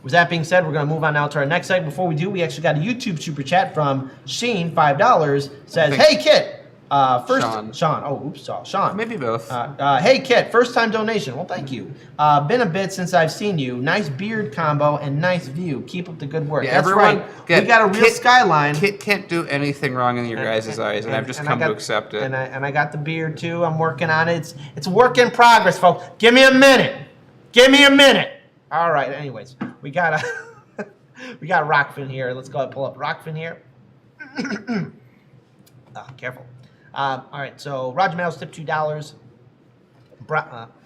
With that being said, we're going to move on now to our next segment. Before we do, we actually got a YouTube super chat from Sheen, $5. Says, hey, Kit. Sean. Oh, oops, Sean. Maybe both. Hey, Kit, first time donation. Well, thank you. Been a bit since I've seen you. Nice beard combo and nice view. Keep up the good work. Yeah, that's right. We got a real skyline. Kit can't do anything wrong in your guys' eyes, and I've just come to accept it. And I got the beard too. I'm working on it. It's a work in progress, folks. Give me a minute. All right. Anyways, we got Rockfin here. Let's go ahead and pull up Rockfin here. Careful. All right, so Roger Mails tipped $2.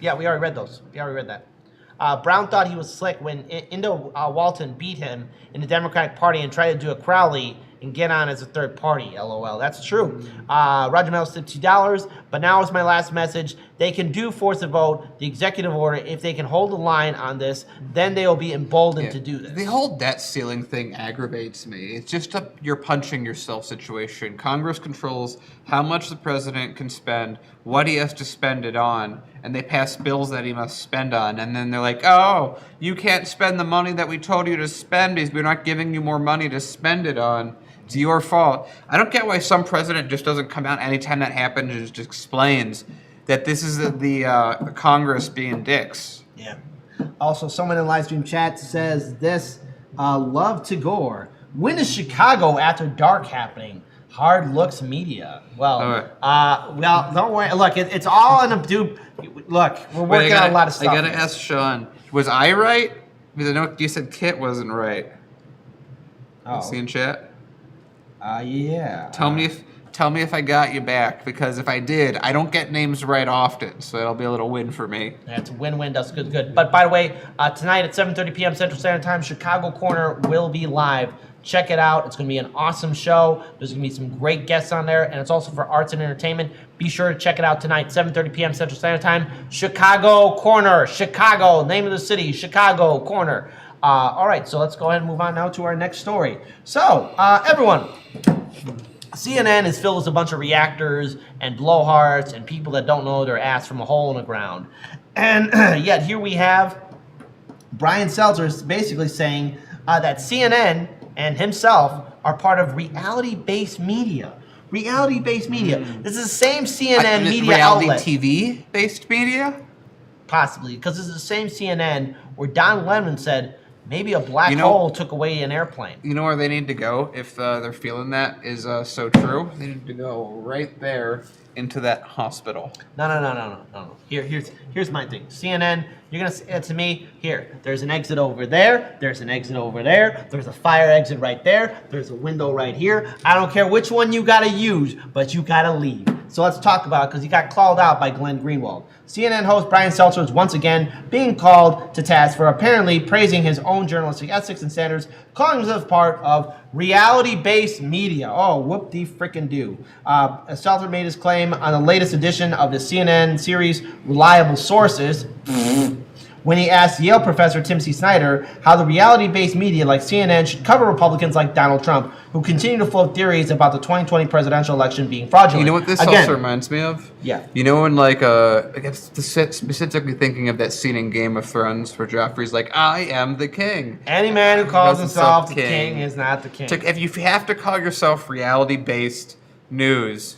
Yeah, we already read those. We already read that. Brown thought he was slick when Indo Walton beat him in the Democratic Party and tried to do a Crowley and get on as a third party. LOL. That's true. Roger Mails tipped $2. But now is my last message. They can do force a vote, the executive order. If they can hold the line on this, then they will be emboldened to do this. The whole debt ceiling thing aggravates me. It's just you're punching yourself situation. Congress controls how much the president can spend, what he has to spend it on, and they pass bills that he must spend on. And then they're like, oh, you can't spend the money that we told you to spend because we're not giving you more money to spend it on. It's your fault. I don't get why some president just doesn't come out anytime that happens and just explains that this is the Congress being dicks. Yeah. Also, someone in live stream chat says this, love to gore. When is Chicago After Dark happening? Hard Looks Media. Well, don't worry. Look, it's all in a dupe. Look, we're working on a lot of stuff. I got to ask Sean, was I right? Because I know you said Kit wasn't right. Oh. See in chat? Yeah. Tell me if I got you back, because if I did, I don't get names right often, so it'll be a little win for me. Yeah, it's a win-win. That's good. But by the way, tonight at 7:30 p.m. Central Standard Time, Chicago Corner will be live. Check it out. It's going to be an awesome show. There's going to be some great guests on there, and it's also for arts and entertainment. Be sure to check it out tonight, 7:30 p.m. Central Standard Time. Chicago Corner. Chicago, name of the city, Chicago Corner. All right, so let's go ahead and move on now to our next story. So, everyone, CNN is filled with a bunch of reactors and blowhards and people that don't know their ass from a hole in the ground. And yet here we have Brian Seltzer basically saying that CNN and himself are part of reality-based media. Reality-based media. This is the same CNN media outlet. Reality TV-based media? Possibly, because this is the same CNN where Don Lemon said maybe a black hole took away an airplane. You know where they need to go if they're feeling that is so true? They need to go right there into that hospital. No. Here's my thing. CNN, you're going to say it to me, here, there's an exit over there, there's an exit over there, there's a fire exit right there, there's a window right here. I don't care which one you got to use, but you got to leave. So let's talk about it, because he got called out by Glenn Greenwald. CNN host Brian Seltzer is once again being called to task for apparently praising his own journalistic ethics and standards, calling himself part of reality-based media. Oh, whoop-de-frickin-do. Seltzer made his claim on the latest edition of the CNN series Reliable Sources, when he asked Yale professor Timothy Snyder how the reality-based media like CNN should cover Republicans like Donald Trump, who continue to float theories about the 2020 presidential election being fraudulent. You know what this Again, also reminds me of? Yeah. You know when, like, I guess specifically thinking of that scene in Game of Thrones where Joffrey's like, I am the king. Any man who calls himself the king is not the king. If you have to call yourself reality-based news.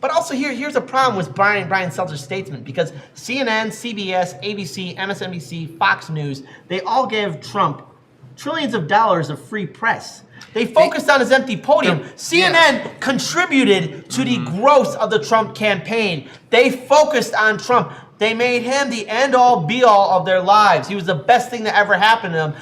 But also here's a problem with Brian Seltzer's statement, because CNN, CBS, ABC, MSNBC, Fox News, they all gave Trump trillions of dollars of free press. They focused on his empty podium. CNN contributed to the growth of the Trump campaign. They focused on Trump. They made him the end-all, be-all of their lives. He was the best thing that ever happened to them.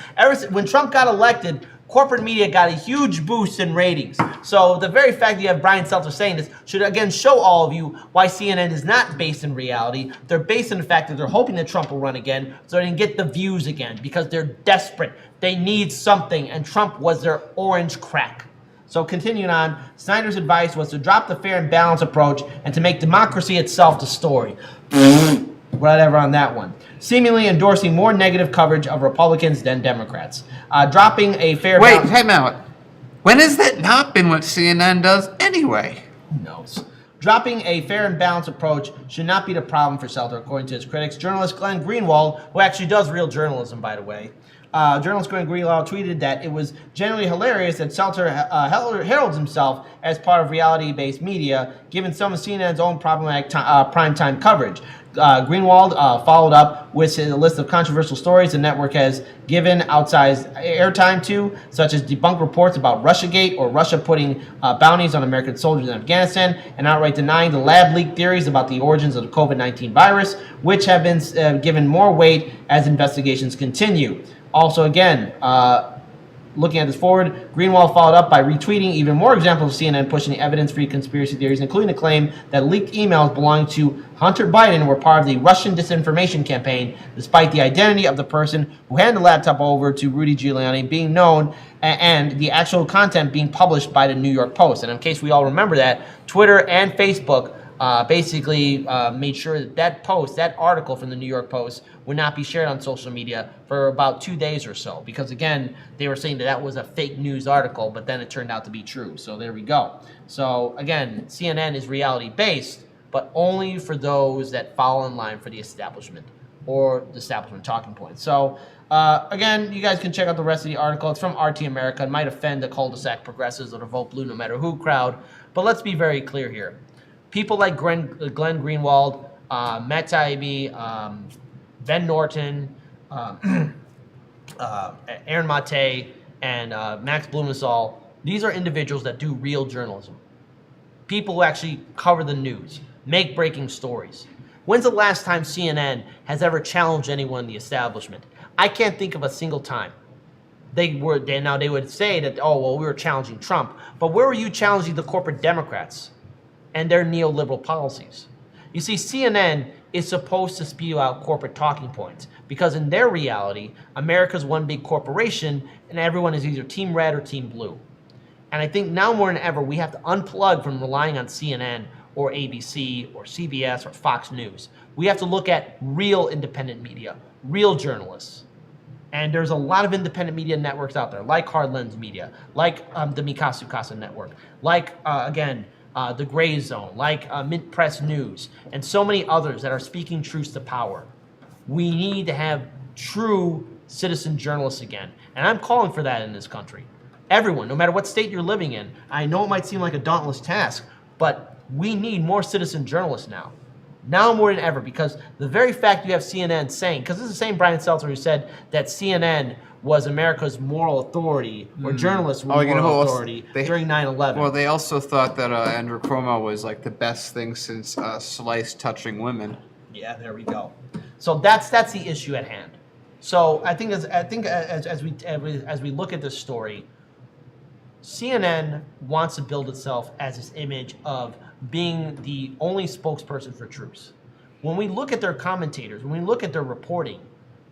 When Trump got elected, corporate media got a huge boost in ratings. So the very fact that you have Brian Seltzer saying this should again show all of you why CNN is not based in reality. They're based in the fact that they're hoping that Trump will run again so they can get the views again, because they're desperate. They need something, and Trump was their orange crack. So continuing on, Snyder's advice was to drop the fair and balanced approach and to make democracy itself the story. Whatever on that one. Seemingly endorsing more negative coverage of Republicans than Democrats. Dropping a fair... Wait, time out. When has that not been what CNN does anyway? Who knows? Dropping a fair and balanced approach should not be the problem for Seltzer, according to his critics. Journalist Glenn Greenwald, who actually does real journalism, by the way, journalist Glenn Greenwald tweeted that it was generally hilarious that Seltzer heralds himself as part of reality-based media, given some of CNN's own problematic primetime coverage. Greenwald followed up with a list of controversial stories the network has given outsized airtime to, such as debunked reports about Russiagate or Russia putting bounties on American soldiers in Afghanistan, and outright denying the lab leak theories about the origins of the COVID-19 virus, which have been given more weight as investigations continue. Also, again, looking at this forward, Greenwald followed up by retweeting even more examples of CNN pushing the evidence-free conspiracy theories, including the claim that leaked emails belonging to Hunter Biden were part of the Russian disinformation campaign, despite the identity of the person who handed the laptop over to Rudy Giuliani being known and the actual content being published by the New York Post. And in case we all remember that, Twitter and Facebook basically made sure that that post, that article from the New York Post, would not be shared on social media for about 2 days or so. Because again, they were saying that that was a fake news article, but then it turned out to be true. So there we go. So again, CNN is reality-based, but only for those that fall in line for the establishment or the establishment talking points. So again, you guys can check out the rest of the article. It's from RT America. It might offend the cul-de-sac progressives or the vote blue no matter who crowd. But let's be very clear here. People like Glenn Greenwald, Matt Taibbi, Ben Norton, Aaron Mate, and Max Blumenthal, these are individuals that do real journalism. People who actually cover the news, make breaking stories. When's the last time CNN has ever challenged anyone in the establishment? I can't think of a single time. They would say that, oh, well, we were challenging Trump. But where were you challenging the corporate Democrats and their neoliberal policies? You see, CNN is supposed to spew out corporate talking points because in their reality, America's one big corporation and everyone is either team red or team blue. And I think now more than ever, we have to unplug from relying on CNN or ABC or CBS or Fox News. We have to look at real independent media, real journalists. And there's a lot of independent media networks out there, like Hard Lens Media, like the Mikasu Casa Network, like, the Gray Zone, like Mint Press News, and so many others that are speaking truths to power. We need to have true citizen journalists again. And I'm calling for that in this country. Everyone, no matter what state you're living in. I know it might seem like a dauntless task, but we need more citizen journalists now. Now more than ever, because the very fact you have CNN saying, because this is the same Brian Seltzer who said that CNN was America's moral authority, or journalists were moral authority during 9/11. Well, they also thought that Andrew Cuomo was like the best thing since sliced touching women. Yeah, there we go. So that's the issue at hand. So I think as we look at this story, CNN wants to build itself as this image of being the only spokesperson for truth. When we look at their commentators, when we look at their reporting,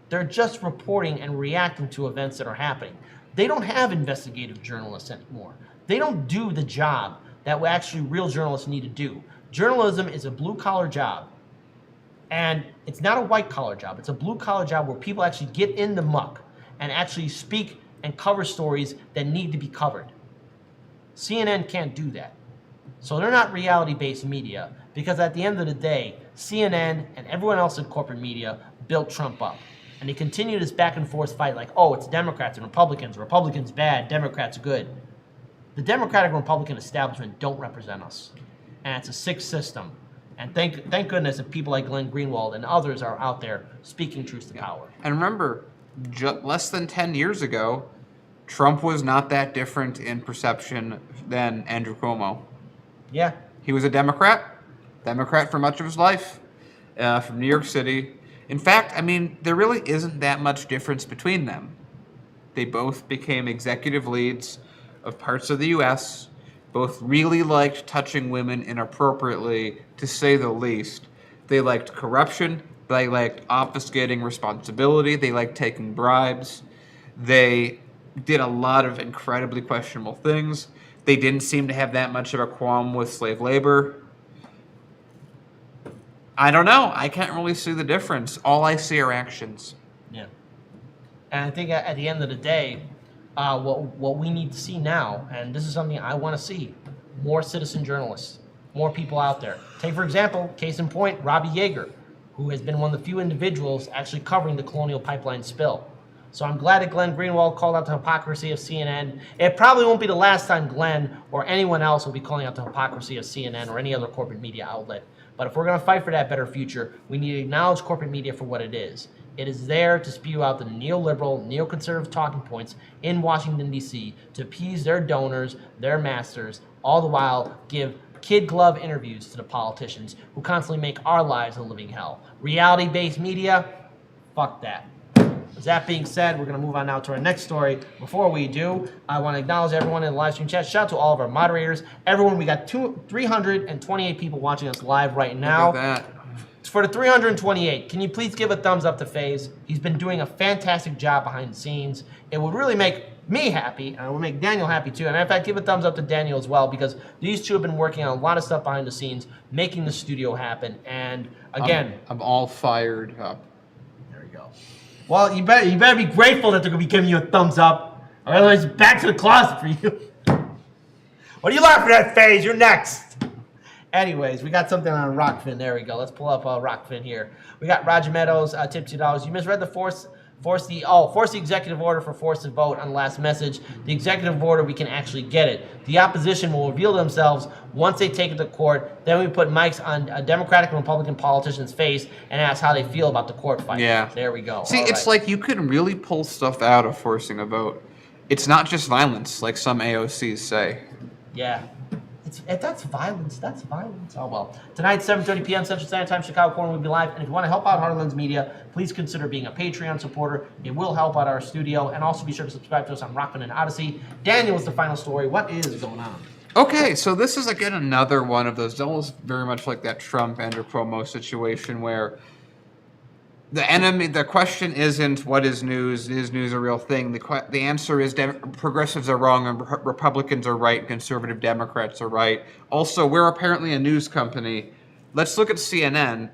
they're just reporting and reacting to events that are happening. They don't have investigative journalists anymore. They don't do the job that actually real journalists need to do. Journalism is a blue-collar job. And it's not a white-collar job. It's a blue-collar job where people actually get in the muck and actually speak and cover stories that need to be covered. CNN can't do that. So they're not reality-based media because at the end of the day, CNN and everyone else in corporate media built Trump up. And they continue this back-and-forth fight like, oh, it's Democrats and Republicans. Republicans bad, Democrats good. The Democratic and Republican establishment don't represent us. And it's a sick system. And thank goodness that people like Glenn Greenwald and others are out there speaking truth to power. And remember, less than 10 years ago, Trump was not that different in perception than Andrew Cuomo. Yeah. He was a Democrat for much of his life, from New York City. In fact, I mean, there really isn't that much difference between them. They both became executive leads of parts of the U.S., both really liked touching women inappropriately, to say the least. They liked corruption. They liked obfuscating responsibility. They liked taking bribes. They did a lot of incredibly questionable things. They didn't seem to have that much of a qualm with slave labor. I don't know. I can't really see the difference. All I see are actions. Yeah. And I think at the end of the day, what we need to see now, and this is something I want to see, more citizen journalists, more people out there. Take, for example, case in point, Robbie Yeager, who has been one of the few individuals actually covering the Colonial Pipeline spill. So I'm glad that Glenn Greenwald called out the hypocrisy of CNN. It probably won't be the last time Glenn or anyone else will be calling out the hypocrisy of CNN or any other corporate media outlet. But if we're going to fight for that better future, we need to acknowledge corporate media for what it is. It is there to spew out the neoliberal, neoconservative talking points in Washington, D.C. to appease their donors, their masters, all the while give kid glove interviews to the politicians who constantly make our lives a living hell. Reality-based media, fuck that. With that being said, we're going to move on now to our next story. Before we do, I want to acknowledge everyone in the live stream chat. Shout out to all of our moderators. Everyone, we got 328 people watching us live right now. Look at that. For the 328, can you please give a thumbs up to FaZe? He's been doing a fantastic job behind the scenes. It would really make me happy, and it would make Daniel happy too. And in fact, give a thumbs up to Daniel as well, because these two have been working on a lot of stuff behind the scenes, making the studio happen. And again, I'm all fired up. There we go. Well, you better be grateful that they're gonna be giving you a thumbs up, or otherwise back to the closet for you. What are you laughing at, FaZe? You're next. Anyways, we got something on Rockfin. There we go. Let's pull up Rockfin here. We got Roger Meadows, tip $2. You misread the force the executive order for force to vote on the last message. The executive order, we can actually get it. The opposition will reveal themselves once they take it to court. Then we put mics on a Democratic and Republican politician's face and ask how they feel about the court fight. Yeah. There we go. See, it's like you can really pull stuff out of forcing a vote. It's not just violence, like some AOCs say. Yeah. That's violence. That's violence. Oh, well. Tonight, 7:30 p.m. Central Standard Time, Chicago Corner will be live. And if you want to help out Heartlands Media, please consider being a Patreon supporter. It will help out our studio. And also be sure to subscribe to us on Rockfin and Odyssey. Daniel is the final story. What is going on? Okay, so this is, again, another one of those, almost very much like that Trump Andrew Cuomo situation where the question isn't what is news a real thing? The answer is progressives are wrong and Republicans are right, conservative Democrats are right. Also, we're apparently a news company. Let's look at CNN.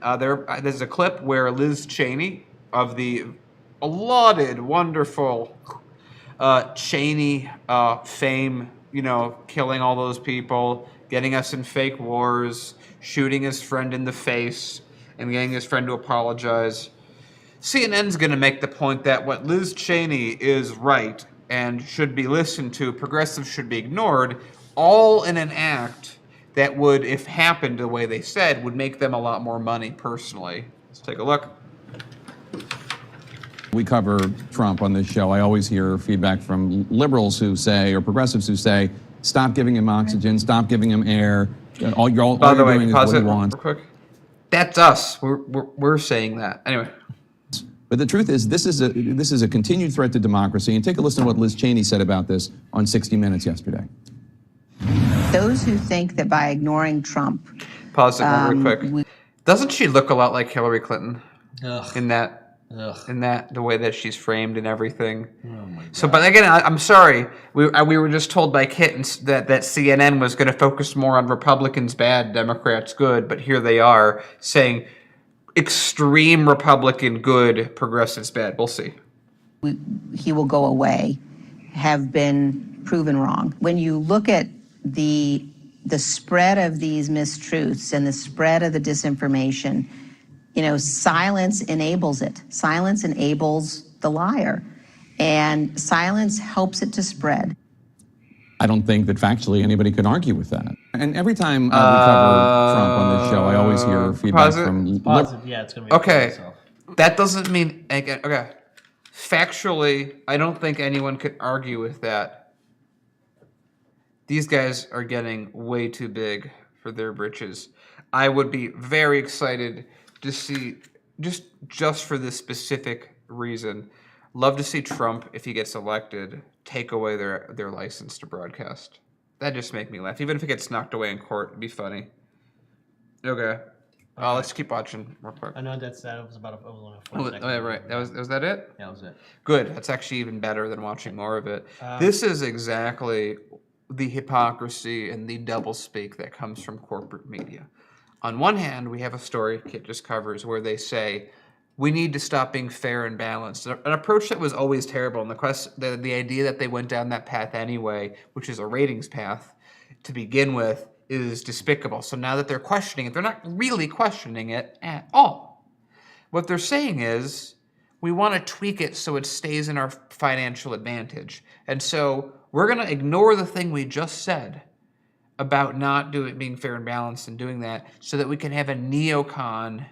There's a clip where Liz Cheney of the lauded, wonderful Cheney fame, killing all those people, getting us in fake wars, shooting his friend in the face, and getting his friend to apologize. CNN's going to make the point that what Liz Cheney is right and should be listened to, progressives should be ignored, all in an act that would, if happened the way they said, would make them a lot more money personally. Let's take a look. We cover Trump on this show. I always hear feedback from liberals who say, or progressives who say, stop giving him oxygen, stop giving him air. All you're doing is what he wants. Real quick. That's us. We're saying that. Anyway. But the truth is, this is a continued threat to democracy. And take a listen to what Liz Cheney said about this on 60 Minutes yesterday. Those who think that by ignoring Trump... Pause it real quick. Doesn't she look a lot like Hillary Clinton? Ugh. In that the way that she's framed and everything. Oh my God. So, but again, I'm sorry. We were just told by Kit that CNN was going to focus more on Republicans bad, Democrats good. But here they are saying extreme Republican good, progressives bad. We'll see. He will go away, have been proven wrong. When you look at the spread of these mistruths and the spread of the disinformation, silence enables it. Silence enables the liar, and silence helps it to spread. I don't think that factually anybody can argue with that. And every time we cover Trump on this show, I always hear feedback from... Yeah, it's going to be... Okay, that doesn't mean... Okay, factually, I don't think anyone could argue with that. These guys are getting way too big for their britches. I would be very excited to see, just for this specific reason, love to see Trump, if he gets elected, take away their license to broadcast. That just make me laugh. Even if it gets knocked away in court, it'd be funny. Okay. Let's keep watching real quick. I know that was about right. Was that it? Yeah, that was it. Good. That's actually even better than watching more of it. This is exactly the hypocrisy and the doublespeak that comes from corporate media. On one hand, we have a story Kit just covers where they say, we need to stop being fair and balanced. An approach that was always terrible. And the idea that they went down that path anyway, which is a ratings path to begin with, is despicable. So now that they're questioning it, they're not really questioning it at all. What they're saying is, we want to tweak it so it stays in our financial advantage. And so we're going to ignore the thing we just said about not being fair and balanced and doing that so that we can have a neocon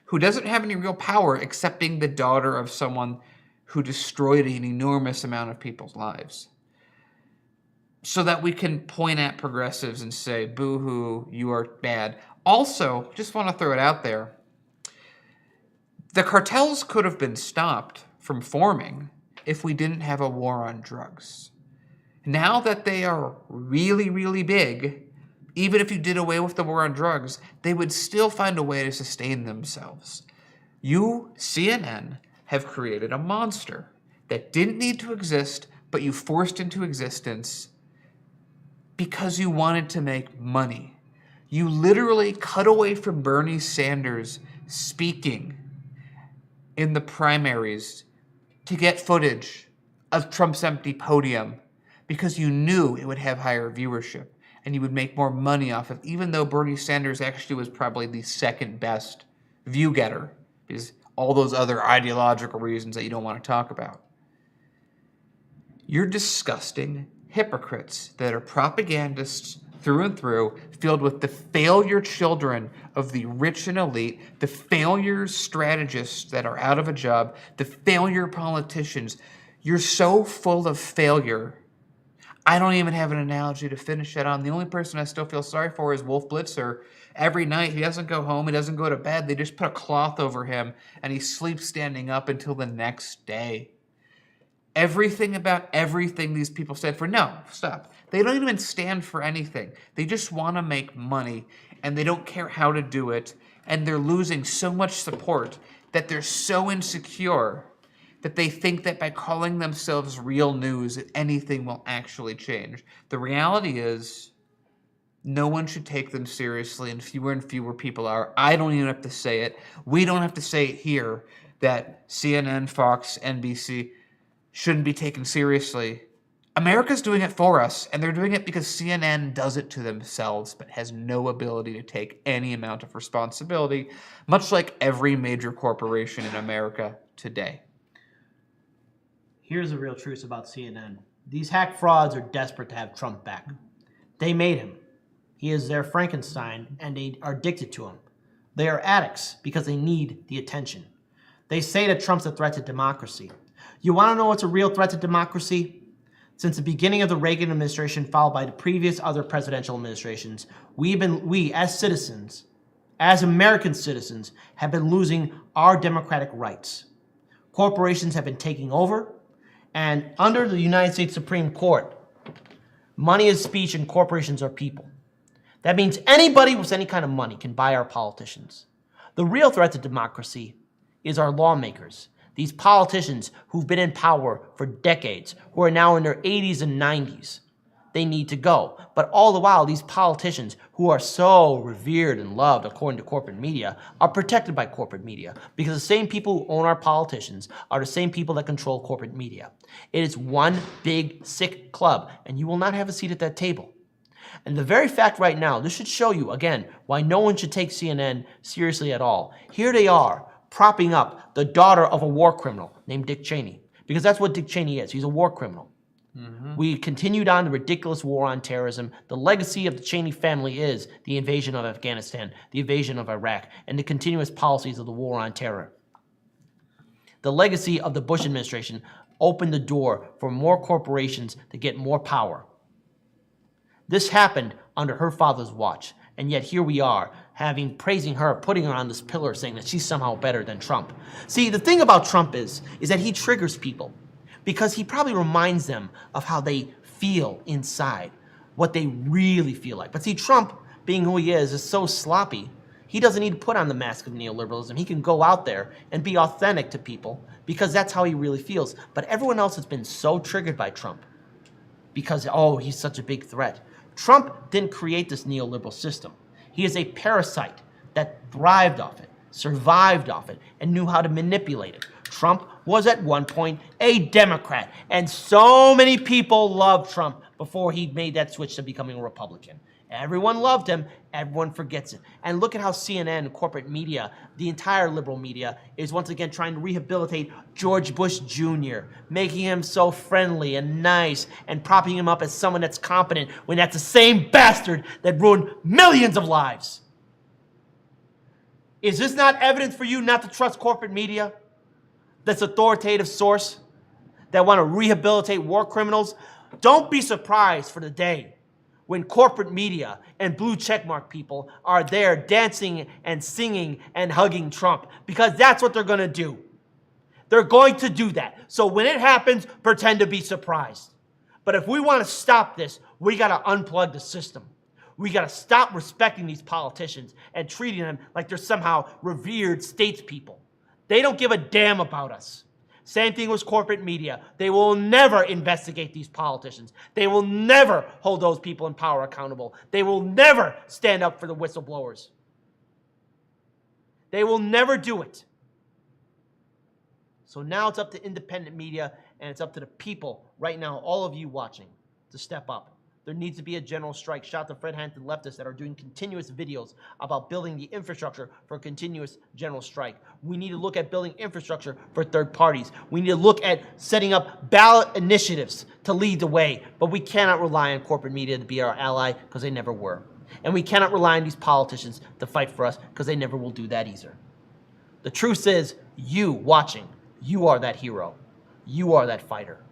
who doesn't have any real power except being the daughter of someone who destroyed an enormous amount of people's lives. So that we can point at progressives and say, boo-hoo, you are bad. Also, just want to throw it out there, the cartels could have been stopped from forming if we didn't have a war on drugs. Now that they are really, really big, even if you did away with the war on drugs, they would still find a way to sustain themselves. You, CNN, have created a monster that didn't need to exist, but you forced into existence because you wanted to make money. You literally cut away from Bernie Sanders speaking in the primaries to get footage of Trump's empty podium because you knew it would have higher viewership and you would make more money off of, even though Bernie Sanders actually was probably the second best view getter, because all those other ideological reasons that you don't want to talk about. You're disgusting hypocrites that are propagandists through and through, filled with the failure children of the rich and elite, the failure strategists that are out of a job, the failure politicians. You're so full of failure. I don't even have an analogy to finish it on. The only person I still feel sorry for is Wolf Blitzer. Every night, he doesn't go home, he doesn't go to bed. They just put a cloth over him, and he sleeps standing up until the next day. Everything about everything these people stand for. No, stop. They don't even stand for anything. They just want to make money, and they don't care how to do it, and they're losing so much support that they're so insecure that they think that by calling themselves real news, that anything will actually change. The reality is, no one should take them seriously, and fewer people are. I don't even have to say it. We don't have to say it here that CNN, Fox, NBC shouldn't be taken seriously. America's doing it for us, and they're doing it because CNN does it to themselves, but has no ability to take any amount of responsibility, much like every major corporation in America today. Here's the real truth about CNN. These hack frauds are desperate to have Trump back. They made him. He is their Frankenstein, and they are addicted to him. They are addicts because they need the attention. They say that Trump's a threat to democracy. You want to know what's a real threat to democracy? Since the beginning of the Reagan administration, followed by the previous other presidential administrations, we as citizens, as American citizens, have been losing our democratic rights. Corporations have been taking over, and under the United States Supreme Court, money is speech and corporations are people. That means anybody with any kind of money can buy our politicians. The real threat to democracy is our lawmakers. These politicians who've been in power for decades, who are now in their 80s and 90s. they need to go. But all the while, these politicians who are so revered and loved according to corporate media are protected by corporate media, because the same people who own our politicians are the same people that control corporate media. It is one big, sick club, and you will not have a seat at that table. And the very fact right now, this should show you, again, why no one should take CNN seriously at all. Here they are, propping up the daughter of a war criminal named Dick Cheney, because that's what Dick Cheney is. He's a war criminal. We continued on the ridiculous war on terrorism. The legacy of the Cheney family is the invasion of Afghanistan, the invasion of Iraq, and the continuous policies of the war on terror. The legacy of the Bush administration opened the door for more corporations to get more power. This happened under her father's watch, and yet here we are, praising her, putting her on this pillar, saying that she's somehow better than Trump. See, the thing about Trump is that he triggers people, because he probably reminds them of how they feel inside, what they really feel like. But see, Trump, being who he is so sloppy, he doesn't need to put on the mask of neoliberalism. He can go out there and be authentic to people, because that's how he really feels. But everyone else has been so triggered by Trump because, oh, he's such a big threat. Trump didn't create this neoliberal system. He is a parasite that thrived off it, survived off it, and knew how to manipulate it. Trump was at one point a Democrat, and so many people loved Trump before he made that switch to becoming a Republican. Everyone loved him, everyone forgets it. And look at how CNN, corporate media, the entire liberal media, is once again trying to rehabilitate George Bush Jr., making him so friendly and nice and propping him up as someone that's competent, when that's the same bastard that ruined millions of lives. Is this not evidence for you not to trust corporate media? This authoritative source that want to rehabilitate war criminals? Don't be surprised for the day when corporate media and blue checkmark people are there dancing and singing and hugging Trump, because that's what they're going to do. They're going to do that. So when it happens, pretend to be surprised. But if we want to stop this, we got to unplug the system. We got to stop respecting these politicians and treating them like they're somehow revered statespeople. They don't give a damn about us. Same thing with corporate media. They will never investigate these politicians. They will never hold those people in power accountable. They will never stand up for the whistleblowers. They will never do it. So now it's up to independent media, and it's up to the people right now, all of you watching, to step up. There needs to be a general strike. Shout out to Fred Hampton leftists that are doing continuous videos about building the infrastructure for a continuous general strike. We need to look at building infrastructure for third parties. We need to look at setting up ballot initiatives to lead the way. But we cannot rely on corporate media to be our ally, because they never were. And we cannot rely on these politicians to fight for us, because they never will do that either. The truth is, you watching, you are that hero. You are that fighter.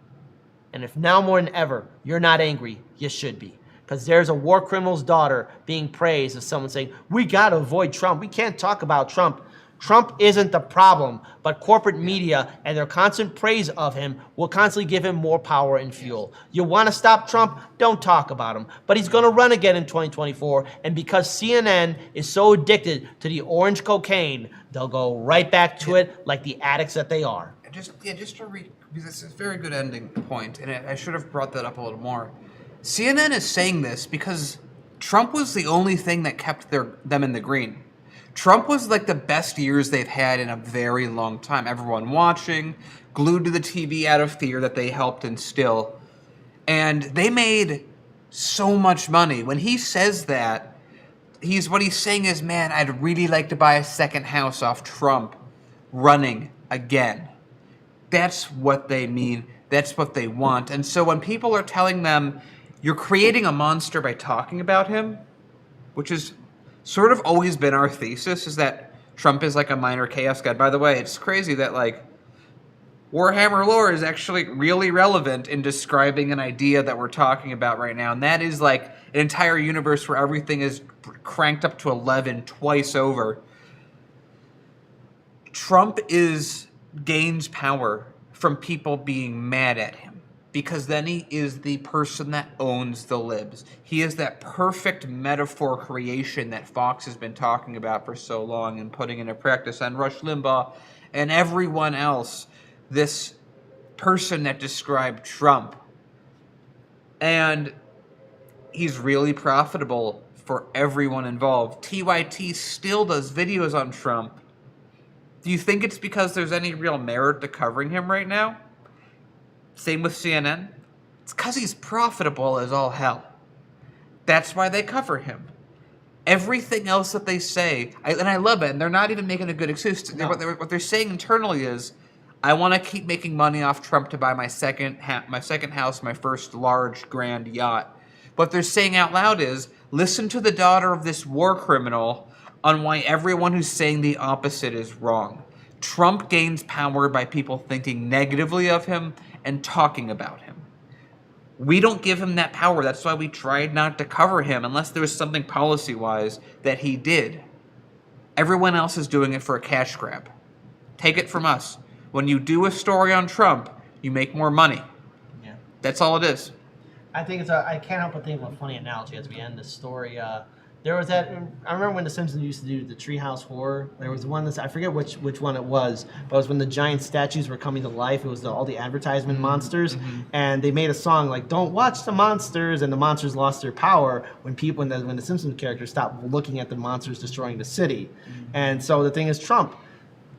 And if now more than ever you're not angry, you should be. Because there's a war criminal's daughter being praised as someone saying, we got to avoid Trump. We can't talk about Trump. Trump isn't the problem, but corporate media and their constant praise of him will constantly give him more power and fuel. You want to stop Trump? Don't talk about him. But he's going to run again in 2024, and because CNN is so addicted to the orange cocaine, they'll go right back to it like the addicts that they are. Just to because this is a very good ending point, and I should have brought that up a little more. CNN is saying this because Trump was the only thing that kept them in the green. Trump was like the best years they've had in a very long time. Everyone watching, glued to the TV out of fear that they helped instill. And they made so much money. When he says that, what he's saying is, man, I'd really like to buy a second house off Trump running again. That's what they mean. That's what they want. And so when people are telling them, you're creating a monster by talking about him, which is sort of always been our thesis, is that Trump is like a minor chaos god. By the way, it's crazy that like Warhammer lore is actually really relevant in describing an idea that we're talking about right now. And that is like an entire universe where everything is cranked up to 11 twice over. Trump gains power from people being mad at him, because then he is the person that owns the libs. He is that perfect metaphor creation that Fox has been talking about for so long and putting into practice on Rush Limbaugh and everyone else, this person that described Trump. And he's really profitable for everyone involved. TYT still does videos on Trump. Do you think it's because there's any real merit to covering him right now? Same with CNN. It's because he's profitable as all hell. That's why they cover him. Everything else that they say, and I love it, and they're not even making a good excuse. No. What they're saying internally is, I want to keep making money off Trump to buy my second house, my first large, grand yacht. What they're saying out loud is, listen to the daughter of this war criminal on why everyone who's saying the opposite is wrong. Trump gains power by people thinking negatively of him and talking about him. We don't give him that power. That's why we tried not to cover him unless there was something policy-wise that he did. Everyone else is doing it for a cash grab. Take it from us. When you do a story on Trump, you make more money. Yeah. That's all it is. I think I can't help but think of a funny analogy as we end this story. There was that. I remember when The Simpsons used to do the Treehouse Horror. There was one I forget which one it was, but it was when the giant statues were coming to life. It was all the advertisement monsters, and they made a song like "Don't watch the monsters," and the monsters lost their power when the Simpsons characters stopped looking at the monsters destroying the city. And so the thing is, Trump,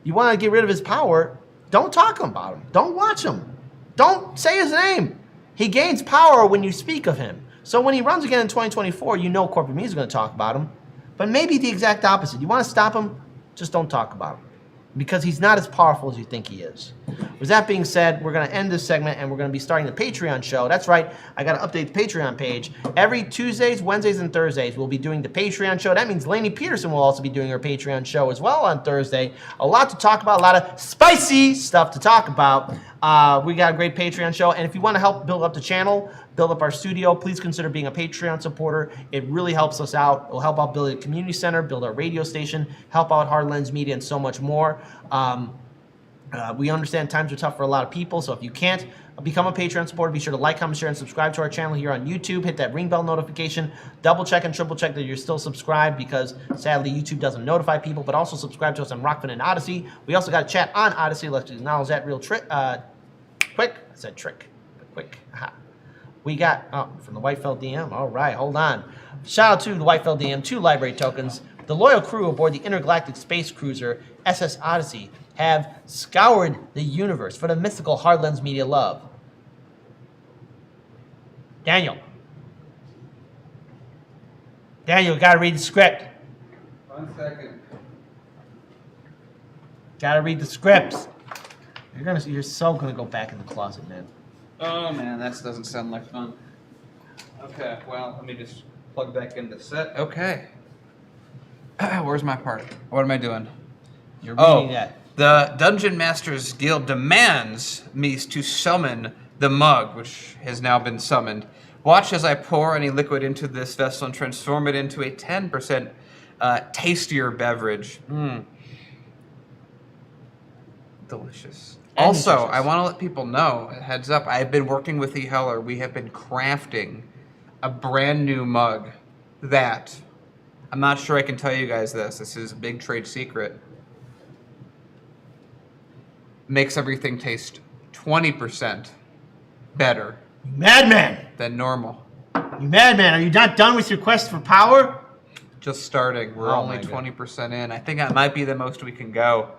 you want to get rid of his power? Don't talk about him. Don't watch him. Don't say his name. He gains power when you speak of him. So when he runs again in 2024, you know corporate media is going to talk about him. But maybe the exact opposite. You want to stop him? Just don't talk about him. Because he's not as powerful as you think he is. With that being said, we're going to end this segment and we're going to be starting the Patreon show. That's right. I got to update the Patreon page. Every Tuesdays, Wednesdays, and Thursdays, we'll be doing the Patreon show. That means Lainey Peterson will also be doing her Patreon show as well on Thursday. A lot to talk about, a lot of spicy stuff to talk about. We got a great Patreon show. And if you want to help build up the channel, build up our studio, please consider being a Patreon supporter. It really helps us out. It will help out build a community center, build our radio station, help out Hard Lens Media, and so much more. We understand times are tough for a lot of people, so if you can't become a Patreon supporter, be sure to like, comment, share, and subscribe to our channel here on YouTube. Hit that ring bell notification. Double check and triple check that you're still subscribed because sadly YouTube doesn't notify people, but also subscribe to us on Rockfin and Odyssey. We also got a chat on Odyssey. Let's acknowledge that real quick. I said trick, but quick. Aha. We got, from the Whitefeld DM. All right, hold on. Shout out to the Whitefeld DM, 2 library tokens. The loyal crew aboard the intergalactic space cruiser SS Odyssey have scoured the universe for the mythical Hard Lens Media love. Daniel, you gotta read the script. 1 second. Gotta read the scripts. You're so gonna go back in the closet, man. Oh man, that doesn't sound like fun. Okay, well, let me just plug back into set. Okay. Where's my part? What am I doing? You're reading that. The Dungeon Masters Guild demands me to summon the mug, which has now been summoned. Watch as I pour any liquid into this vessel and transform it into a 10% tastier beverage. Delicious. Also, I want to let people know, heads up, I've been working with E. Heller. We have been crafting a brand new mug that, I'm not sure I can tell you guys this. This is a big trade secret. Makes everything taste 20% better. You madman! Than normal. You madman, are you not done with your quest for power? Just starting. We're only 20% in. I think that might be the most we can go.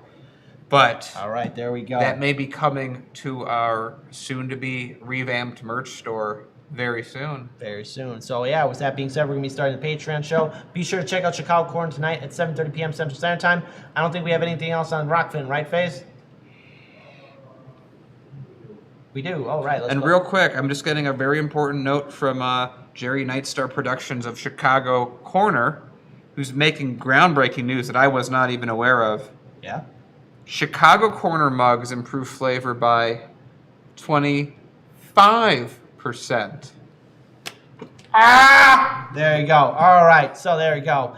But all right, there we go. That may be coming to our soon-to-be revamped merch store very soon. Very soon. So yeah, with that being said, we're going to be starting the Patreon show. Be sure to check out Chicago Corner tonight at 7:30 p.m. Central Standard Time. I don't think we have anything else on Rockfin, right, FaZe? We do. All right. Let's and go. Real quick, I'm just getting a very important note from Jerry Nightstar Productions of Chicago Corner, who's making groundbreaking news that I was not even aware of. Yeah? Chicago Corner mugs improve flavor by 25%. There you go. All right, so there you go.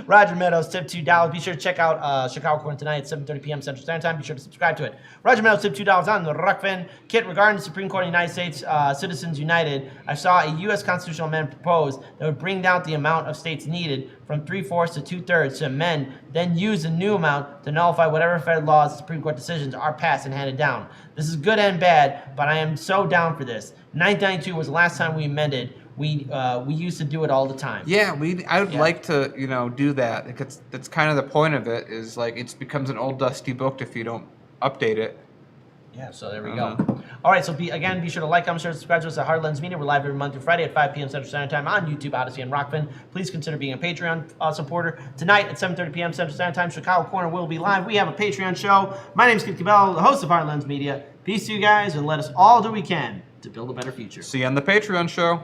Roger Meadows, tip $2. Be sure to check out Chicago Corner tonight at 7:30 p.m. Central Standard Time. Be sure to subscribe to it. Roger Meadows, tip $2 on the Rockfin kit regarding the Supreme Court of the United States Citizens United. I saw a U.S. constitutional amendment proposed that would bring down the amount of states needed from 3/4 to 2/3 to amend, then use the new amount to nullify whatever federal laws and Supreme Court decisions are passed and handed down. This is good and bad, but I am so down for this. 1992 was the last time we amended We used to do it all the time. Yeah, I would like to, do that. Because that's kind of the point of it. Is like it becomes an old dusty book if you don't update it. Yeah, so there we go. All right, so be sure to like, comment, share, subscribe to us at Heartlands Media. We're live every Monday through Friday at 5 p.m. Central Standard Time on YouTube, Odyssey, and Rockfin. Please consider being a Patreon supporter. Tonight at 7:30 p.m. Central Standard Time, Chicago Corner will be live. We have a Patreon show. My name is Kit Cabell, the host of Heartlands Media. Peace to you guys, and let us all do what we can to build a better future. See you on the Patreon show.